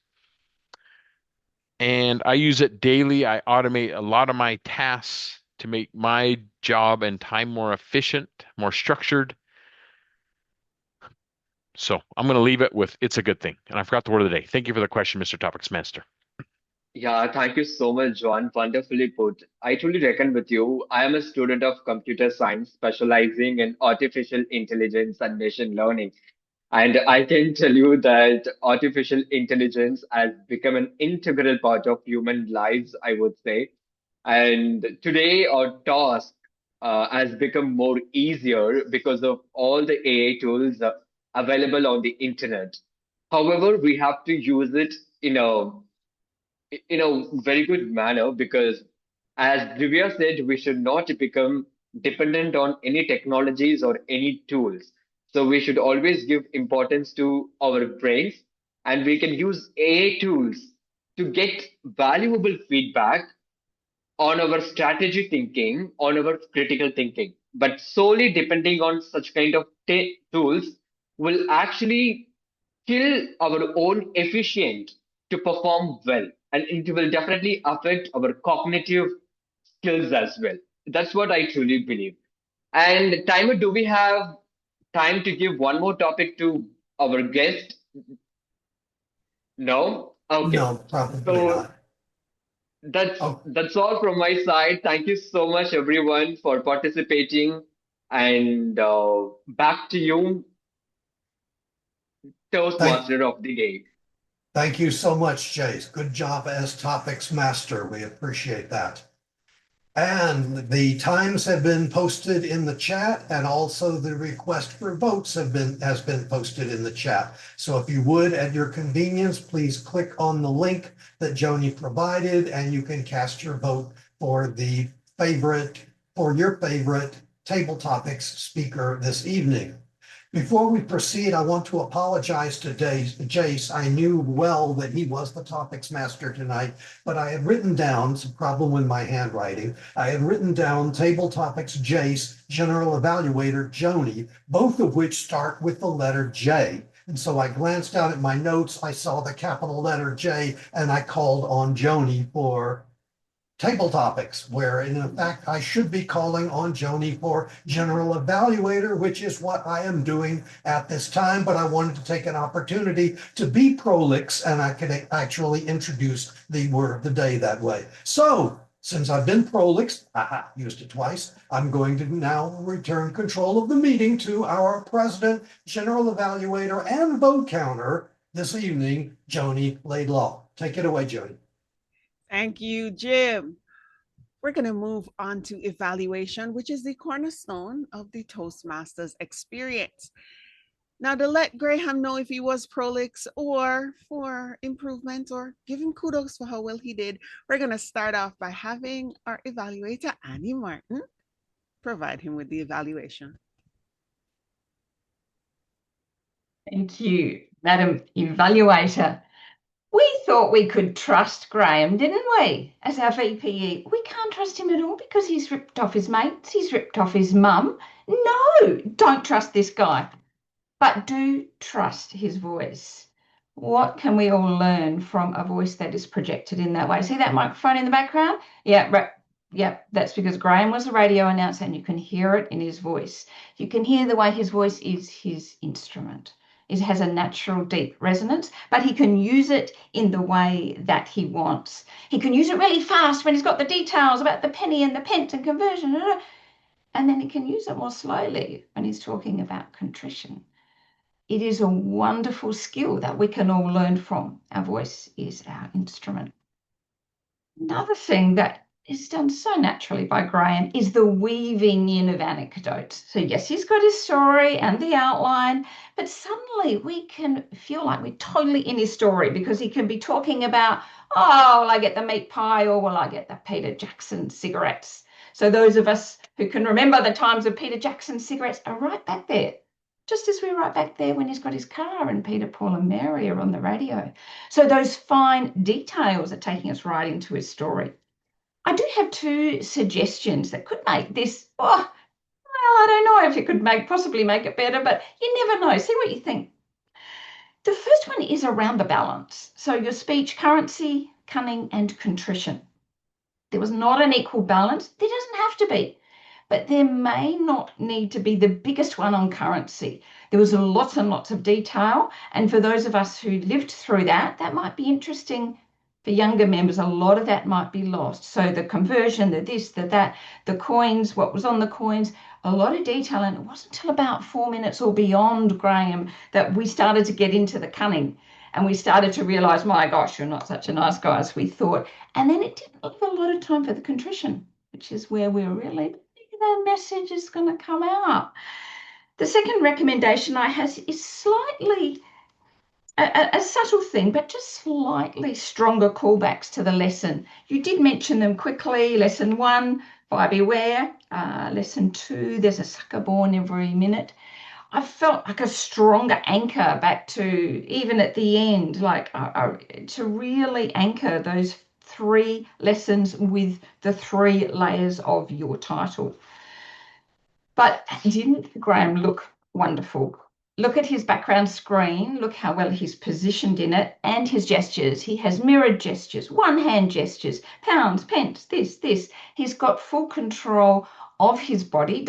and I use it daily. I automate a lot of my tasks to make my job and time more efficient, more structured. So I'm going to leave it with it's a good thing. And I forgot the word of the day. Thank you for the question, Mr. Topics Master. Yeah, thank you so much, John. Wonderfully put. I truly reckon with you. I am a student of computer science specializing in artificial intelligence and machine learning. And I can tell you that artificial intelligence has become an integral part of human lives, I would say. And today, our task has become more easier because of all the AI tools available on the internet. However, we have to use it in a very good manner because, as Divya said, we should not become dependent on any technologies or any tools. So we should always give importance to our brains, and we can use AI tools to get valuable feedback on our strategy thinking, on our critical thinking. But solely depending on such kind of tools will actually kill our own efficient to perform well. And it will definitely affect our cognitive skills as well. That's what I truly believe. And Timer, do we have time to give one more topic to our guest? No? Okay. No, probably So not. that's Oh, that's all from my side. Thank you so much everyone for participating. And back to you, thank, Toastmaster of the day. thank you so much, Jace. Good job as topics master. We appreciate that. And the times have been posted in the chat, and also the request for votes has been posted in the chat. So if you would, at your convenience, please click on the link that Joni provided, and you can cast your vote for your favorite table topics speaker this evening. Before we proceed, I want to apologize to Jace. I knew well that he was the topics master tonight, but I had written down, it's a problem with my handwriting. I had written down table topics Jace, general evaluator Joni, both of which start with the letter J. And so I glanced down at my notes, I saw the capital letter J, and I called on Joni for table topics, where in fact I should be calling on Joni for general evaluator, which is what I am doing at this time, but I wanted to take an opportunity to be prolix, and I could actually introduce the word of the day that way. So since I've been prolix, used it twice, I'm going to now return control of the meeting to our president, general evaluator, and vote counter this evening, Joni Laidlaw. Take it away, Joni. Thank you, Jim. We're going to move on to evaluation, which is the cornerstone of the Toastmasters experience. Now, to let Graham know if he was prolix or for improvement or give him kudos for how well he did, we're going to start off by having our evaluator, Annie Martin, provide him with the evaluation. Thank you, Madam Evaluator. We thought we could trust Graham, didn't we, as our VPE? We can't trust him at all because he's ripped off his mates, he's ripped off his mum. No, don't trust this guy. But do trust his voice. What can we all learn from a voice that is projected in that way? See that microphone in the background? Yeah, right. Yep, that's because Graham was a radio announcer and you can hear it in his voice. You can hear the way his voice is his instrument. It has a natural deep resonance, but he can use it in the way that he wants. He can use it really fast when he's got the details about the penny and the pence and conversion, and then he can use it more slowly when he's talking about contrition. It is a wonderful skill that we can all learn from. Our voice is our instrument. Another thing that is done so naturally by Graham is the weaving in of anecdotes. So yes, he's got his story and the outline, but suddenly we can feel like we're totally in his story because he can be talking about, oh, will I get the meat pie or will I get the Peter Jackson cigarettes? So those of us who can remember the times of Peter Jackson cigarettes are right back there. Just as we're right back there when he's got his car and Peter, Paul and Mary are on the radio. So those fine details are taking us right into his story. I do have two suggestions that could make this, well, I don't know if it could possibly make it better, but you never know. See what you think. The first one is around the balance. So your speech currency, cunning, and contrition. There was not an equal balance. There doesn't have to be, but there may not need to be the biggest one on currency. There was lots and lots of detail. And for those of us who lived through that, that might be interesting. For younger members, a lot of that might be lost. So the conversion, the this, the that, the coins, what was on the coins, a lot of detail. And it wasn't until about 4 minutes or beyond, Graham, that we started to get into the cunning. And we started to realize, my gosh, you're not such a nice guy as we thought. And then it didn't leave a lot of time for the contrition, which is where we're really, the message is going to come out. The second recommendation I have is slightly a subtle thing, but just slightly stronger callbacks to the lesson. You did mention them quickly. Lesson 1, fire beware. Lesson 2, there's a sucker born every minute. I felt like a stronger anchor back to, even at the end, like to really anchor those 3 lessons with the 3 layers of your title. But didn't Graham look wonderful? Look at his background screen. Look how well he's positioned in it, and his gestures. He has mirrored gestures, one-hand gestures, pounds, pence, this. He's got full control of his body.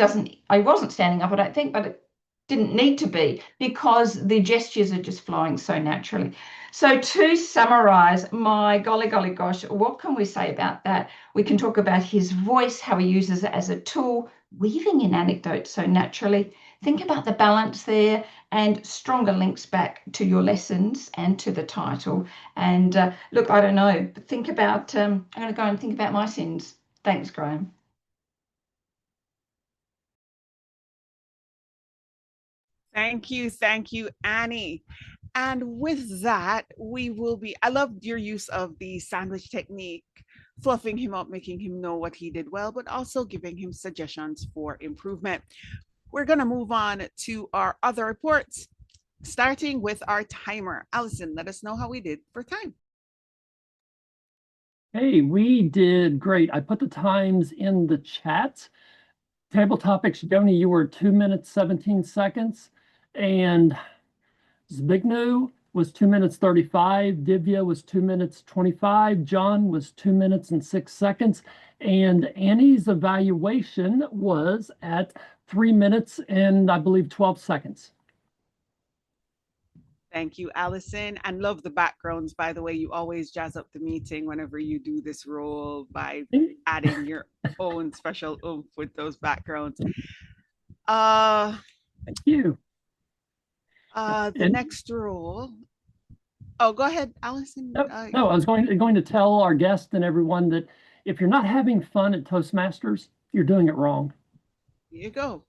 I wasn't standing up, I don't think, but it didn't need to be because the gestures are just flowing so naturally. So to summarize, my golly gosh, what can we say about that? We can talk about his voice, how he uses it as a tool, weaving in anecdotes so naturally. Think about the balance there and stronger links back to your lessons and to the title. And look, I don't know, but think about, I'm going to go and think about my sins. Thanks, Graham. Thank you, Annie. And with that, I loved your use of the sandwich technique, fluffing him up, making him know what he did well, but also giving him suggestions for improvement. We're going to move on to our other reports, starting with our timer. Allison, let us know how we did for time. Hey, we did great. I put the times in the chat. Table topics, Joni, you were 2 minutes, 17 seconds. And Zbigniew was 2 minutes, 35. Divya was 2 minutes, 25. John was 2 minutes and 6 seconds. And Annie's evaluation was at 3 minutes and I believe 12 seconds. Thank you, Allison. And love the backgrounds, by the way. You always jazz up the meeting whenever you do this role by adding your own special oomph with those backgrounds. Thank you. The next role. Oh, go ahead, Allison. No, I was going to tell our guests and everyone that if you're not having fun at Toastmasters, you're doing it wrong. There you go.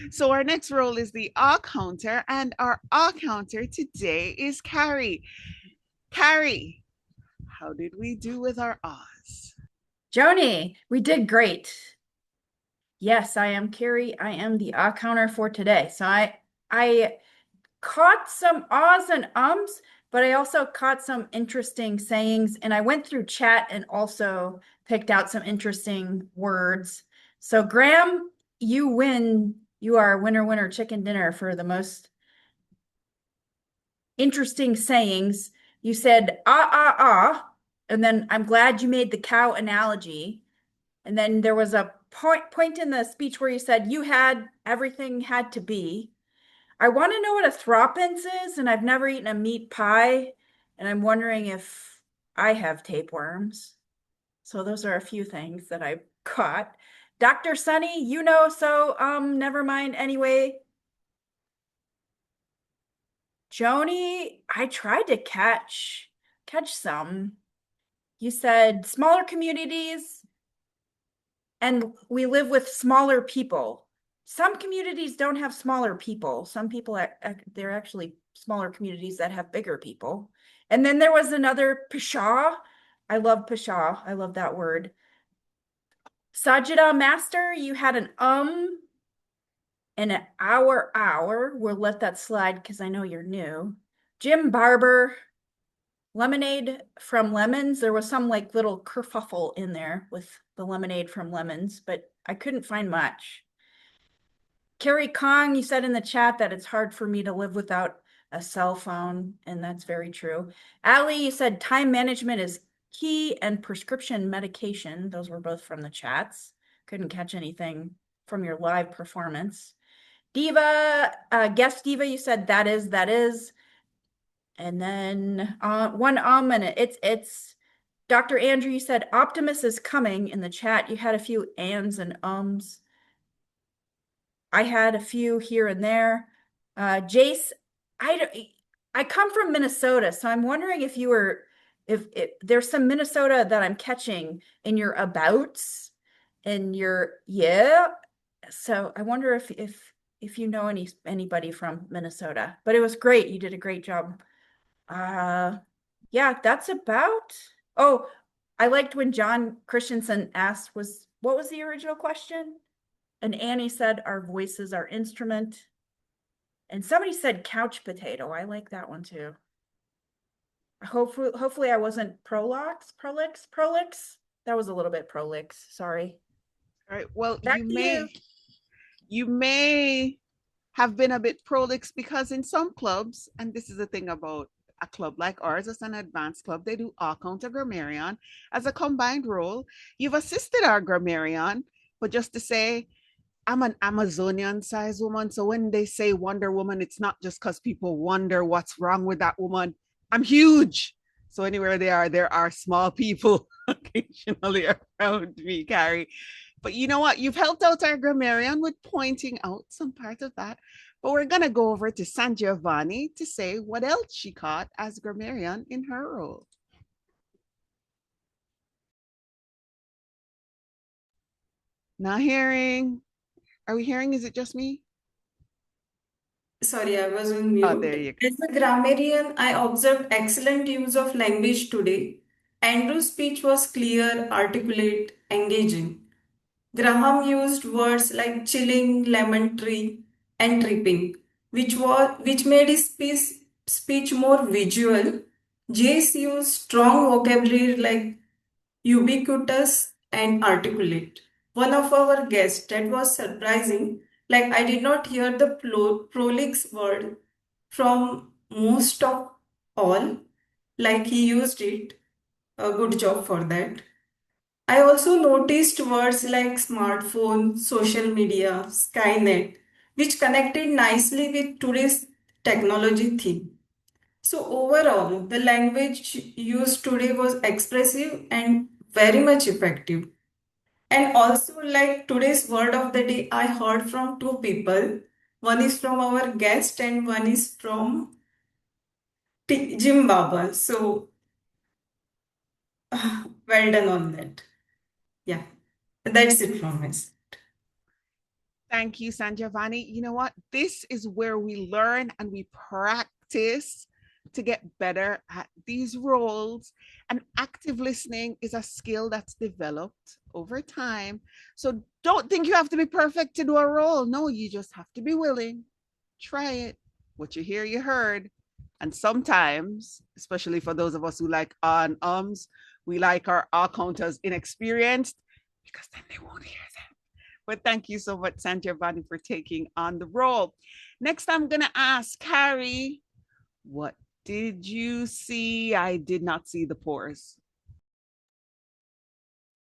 So our next role is the ah counter, and our ah counter today is Carrie. Carrie, how did we do with our ahs? Joni, we did great. Yes, I am Carrie. I am the ah counter for today. So I caught some ahs and ums, but I also caught some interesting sayings, and I went through chat and also picked out some interesting words. So Graham, you win. You are winner chicken dinner for the most interesting sayings. You said and then I'm glad you made the cow analogy. And then there was a point in the speech where you said everything had to be. I want to know what a throppins is, and I've never eaten a meat pie, and I'm wondering if I have tapeworms. So those are a few things that I caught. Dr. Sunny, so never mind anyway. Joni, I tried to catch some. You said smaller communities, and we live with smaller people. Some communities don't have smaller people. Some people, they're actually smaller communities that have bigger people. And then there was another pshaw. I love pshaw. I love that word. Sajida Master, you had an and an hour. We'll let that slide because I know you're new. Jim Barber, lemonade from lemons. There was some like little kerfuffle in there with the lemonade from lemons, but I couldn't find much. Carrie Kong, you said in the chat that it's hard for me to live without a cell phone, and that's very true. Allie, you said time management is key and prescription medication. Those were both from the chats. Couldn't catch anything from your live performance. Diva, guest Diva, you said that is. And then one and it's Dr. Andrew, you said Optimus is coming in the chat. You had a few ands and ums. I had a few here and there. Jace, I come from Minnesota, so I'm wondering if you were if there's some Minnesota that I'm catching in your abouts and your yeah. So I wonder if you know anybody from Minnesota. But it was great. You did a great job. Yeah, that's about. Oh, I liked when John Christensen asked what was the original question? And Annie said our voices are instrument. And somebody said couch potato. I like that one too. Hopefully I wasn't prolix. That was a little bit prolix. Sorry. All right. Well, Back you may have been a bit prolix because in some clubs, and this is the thing about a club like ours as an advanced club, they do all counter grammarian as a combined role. You've assisted our grammarian, but just to say, I'm an Amazonian size woman. So when they say Wonder Woman, it's not just because people wonder what's wrong with that woman. I'm huge. So anywhere there are small people occasionally around me, Carrie. But you know what? You've helped out our grammarian with pointing out some part of that. But we're going to go over to San Giovanni to say what else she caught as grammarian in her role. Not hearing. Are we hearing? Is it just me? Sorry, I was on mute. Oh, there you go. As a grammarian, I observed excellent use of language today. Andrew's speech was clear, articulate, engaging. Graham used words like chilling, lemon tree, and tripping, which made his speech more visual. Jace used strong vocabulary like ubiquitous and articulate. One of our guests, that was surprising, like I did not hear the prolix word from most of all, like he used it. A good job for that. I also noticed words like smartphone, social media, Skynet, which connected nicely with today's technology theme. So overall, the language used today was expressive and very much effective. And also, like today's word of the day, I heard from two people. One is from our guest and one is from Jim Baba. So well done on that. Yeah, that's it from us. Thank you, San Giovanni. You know what? This is where we learn and we practice to get better at these roles. And active listening is a skill that's developed over time. So don't think you have to be perfect to do a role. No, you just have to be willing. Try it. What you hear, you heard. And sometimes, especially for those of us who like ums, we like our all counters inexperienced because then they won't hear them. But thank you so much, San Giovanni, for taking on the role. Next, I'm going to ask Carrie, what did you see? I did not see the pores.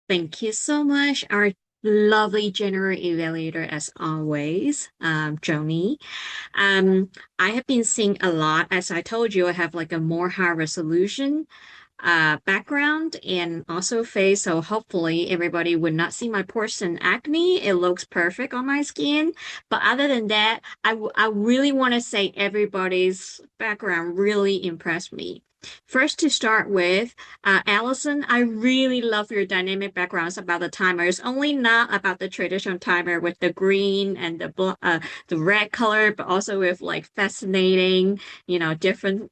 Thank you so much, our lovely general evaluator as always, Joni. I have been seeing a lot, as I told you, I have like a more high resolution background and also face, so hopefully everybody would not see my pores and acne. It looks perfect on my skin, but other than that, I really want to say everybody's background really impressed me. First, to start with, Allison, I really love your dynamic backgrounds about the timer. It's only not about the traditional timer with the green and the red color, but also with like fascinating, different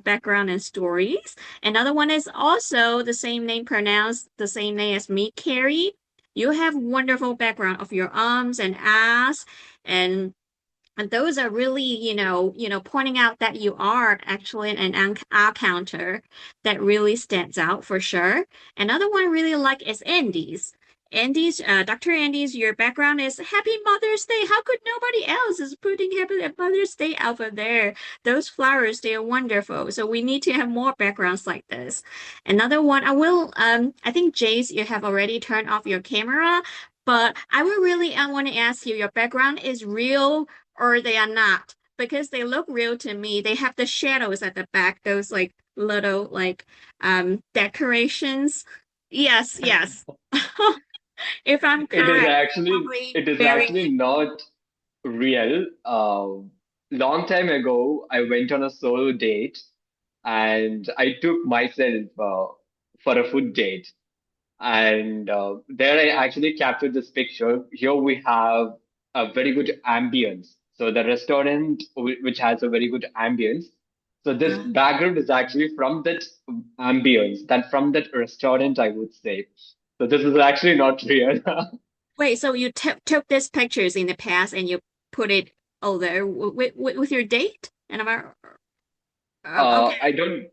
background and stories. Another one is also the same name pronounced the same name as me, Carrie. You have wonderful background of your arms and ass, and those are really, pointing out that you are actually an eye counter that really stands out for sure. Another one I really like is Andy's. Dr. Andy's, your background is Happy Mother's Day. How could nobody else is putting Happy Mother's Day over there? Those flowers, they are wonderful. So we need to have more backgrounds like this. Another one, I think Jace, you have already turned off your camera, but I want to ask you, your background is real or they are not? Because they look real to me. They have the shadows at the back, those like little decorations. Yes, yes. If I'm correct, probably It is very. actually not real. Long time ago, I went on a solo date and I took myself for a food date. And there I actually captured this picture. Here we have a very good ambience. So the restaurant, which has a very good ambience. So this background is actually from that ambience, from that restaurant, I would say. So this is actually not real. Wait, so you took these pictures in the past and you put it over with your date? And okay. I don't,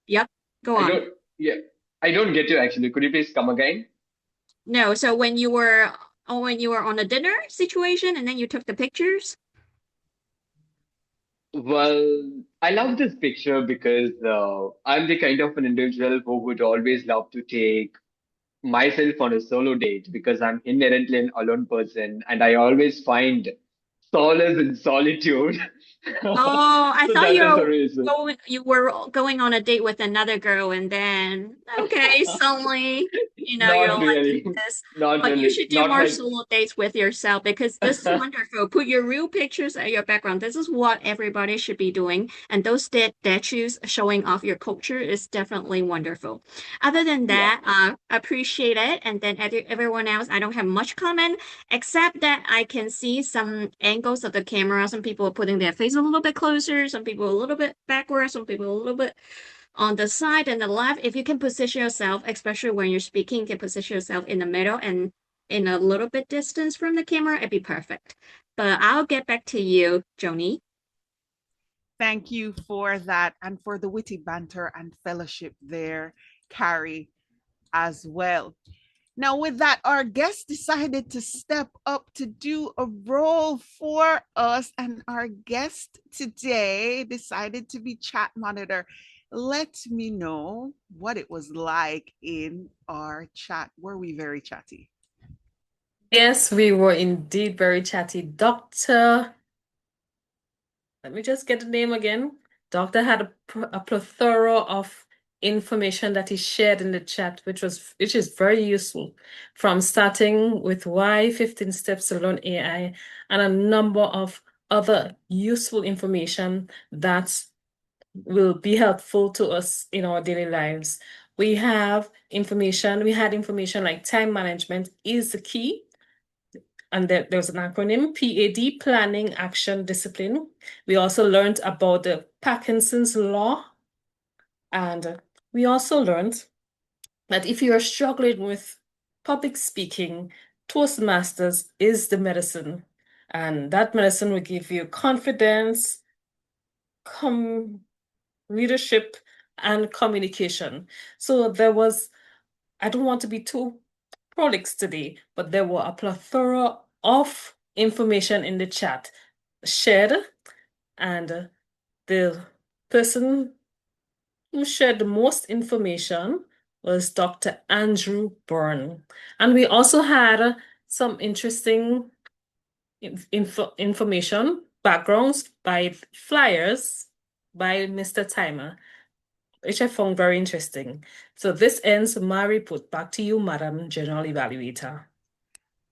Yep. Go I on. don't, yeah, I don't get you actually. Could you please come again? No, so when you were on a dinner situation and then you took the pictures? Well, I love this picture because I'm the kind of an individual who would always love to take myself on a solo date because I'm inherently an alone person and I always find solace in solitude. Oh, I So thought that is the reason. you were going on a date with another girl and then okay, suddenly, you're Not liking really. this. Not But you really. should do Not more like. solo dates with yourself because this is wonderful. Put your real pictures at your background. This is what everybody should be doing. And those statues showing off your culture is definitely wonderful. Other than Yeah. that, appreciate it. And then everyone else, I don't have much comment except that I can see some angles of the camera. Some people are putting their face a little bit closer, some people a little bit backward, some people a little bit on the side and the left. If you can position yourself, especially when you're speaking, you can position yourself in the middle and in a little bit distance from the camera, it'd be perfect. But I'll get back to you, Joni. Thank you for that and for the witty banter and fellowship there, Carrie, as well. Now, with that, our guest decided to step up to do a role for us, and our guest today decided to be chat monitor. Let me know what it was like in our chat. Were we very chatty? Yes, we were indeed very chatty. Let me just get the name again. Doctor had a plethora of information that he shared in the chat, which is very useful, from starting with why 15 steps to learn AI and a number of other useful information that will be helpful to us in our daily lives. We had information like time management is the key. And there's an acronym, PAD, Planning, Action, Discipline. We also learned about the Parkinson's Law. And we also learned that if you are struggling with public speaking, Toastmasters is the medicine. And that medicine will give you confidence, leadership, and communication. So I don't want to be too prolix today, but there were a plethora of information in the chat shared, and the person who shared the most information was Dr. Andrew Byrne. And we also had some interesting information, backgrounds by flyers by Mr. Timer, which I found very interesting. So this ends my report. Back to you, Madam General Evaluator.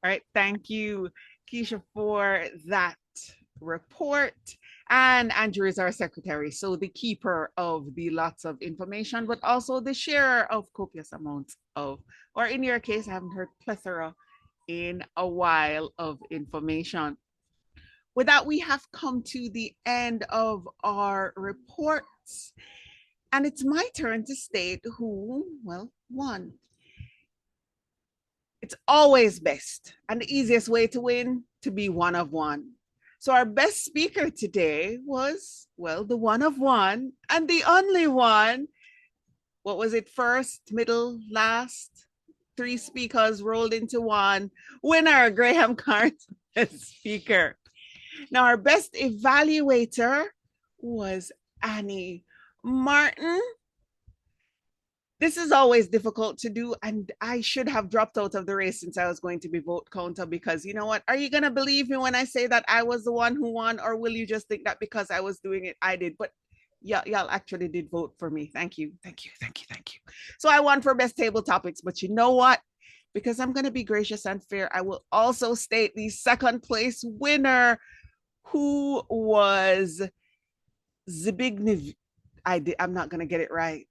All right, thank you, Keisha, for that report. And Andrew is our secretary, so the keeper of the lots of information, but also the sharer of copious amounts of, or in your case, I haven't heard plethora in a while of information. With that, we have come to the end of our reports. And it's my turn to state who, won. It's always best and the easiest way to win to be one of one. So our best speaker today was, the one of one and the only one. What was it? First, middle, last? three speakers rolled into one. Winner, Graham Carter, speaker. Now, our best evaluator was Annie Martin. This is always difficult to do, and I should have dropped out of the race since I was going to be vote counter, because you know what? Are you going to believe me when I say that I was the one who won, or will you just think that because I was doing it, I did? But y'all actually did vote for me. Thank you. So I won for best table topics, but you know what? Because I'm going to be gracious and fair, I will also state the second place winner, who was Zbigniew. I'm not going to get it right.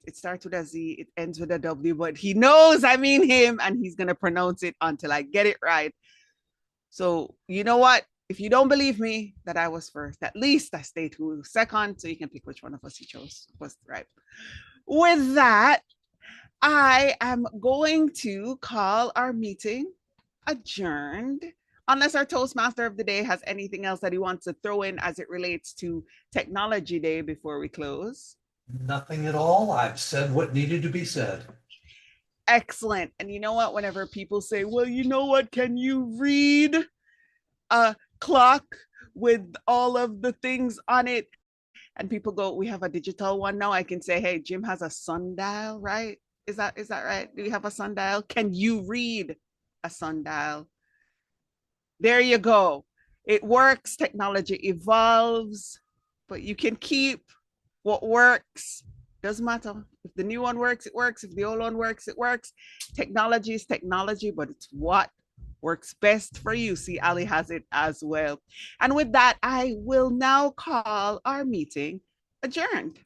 It starts with a Z, it ends with a W, but he knows I mean him, and he's going to pronounce it until I get it right. So you know what? If you don't believe me that I was first, at least I stayed who was second, so you can pick which one of us you chose was right. With that, I am going to call our meeting adjourned, unless our Toastmaster of the day has anything else that he wants to throw in as it relates to Technology Day before we close. Nothing at all. I've said what needed to be said. Excellent. And you know what? Whenever people say, well, you know what, can you read a clock with all of the things on it? And people go, we have a digital one now. I can say, hey, Jim has a sundial, right? Is that right? Do you have a sundial? Can you read a sundial? There you go. It works. Technology evolves, but you can keep what works. Doesn't matter. If the new one works, it works. If the old one works, it works. Technology is technology, but it's what works best for you. See, Ali has it as well. And with that, I will now call our meeting adjourned.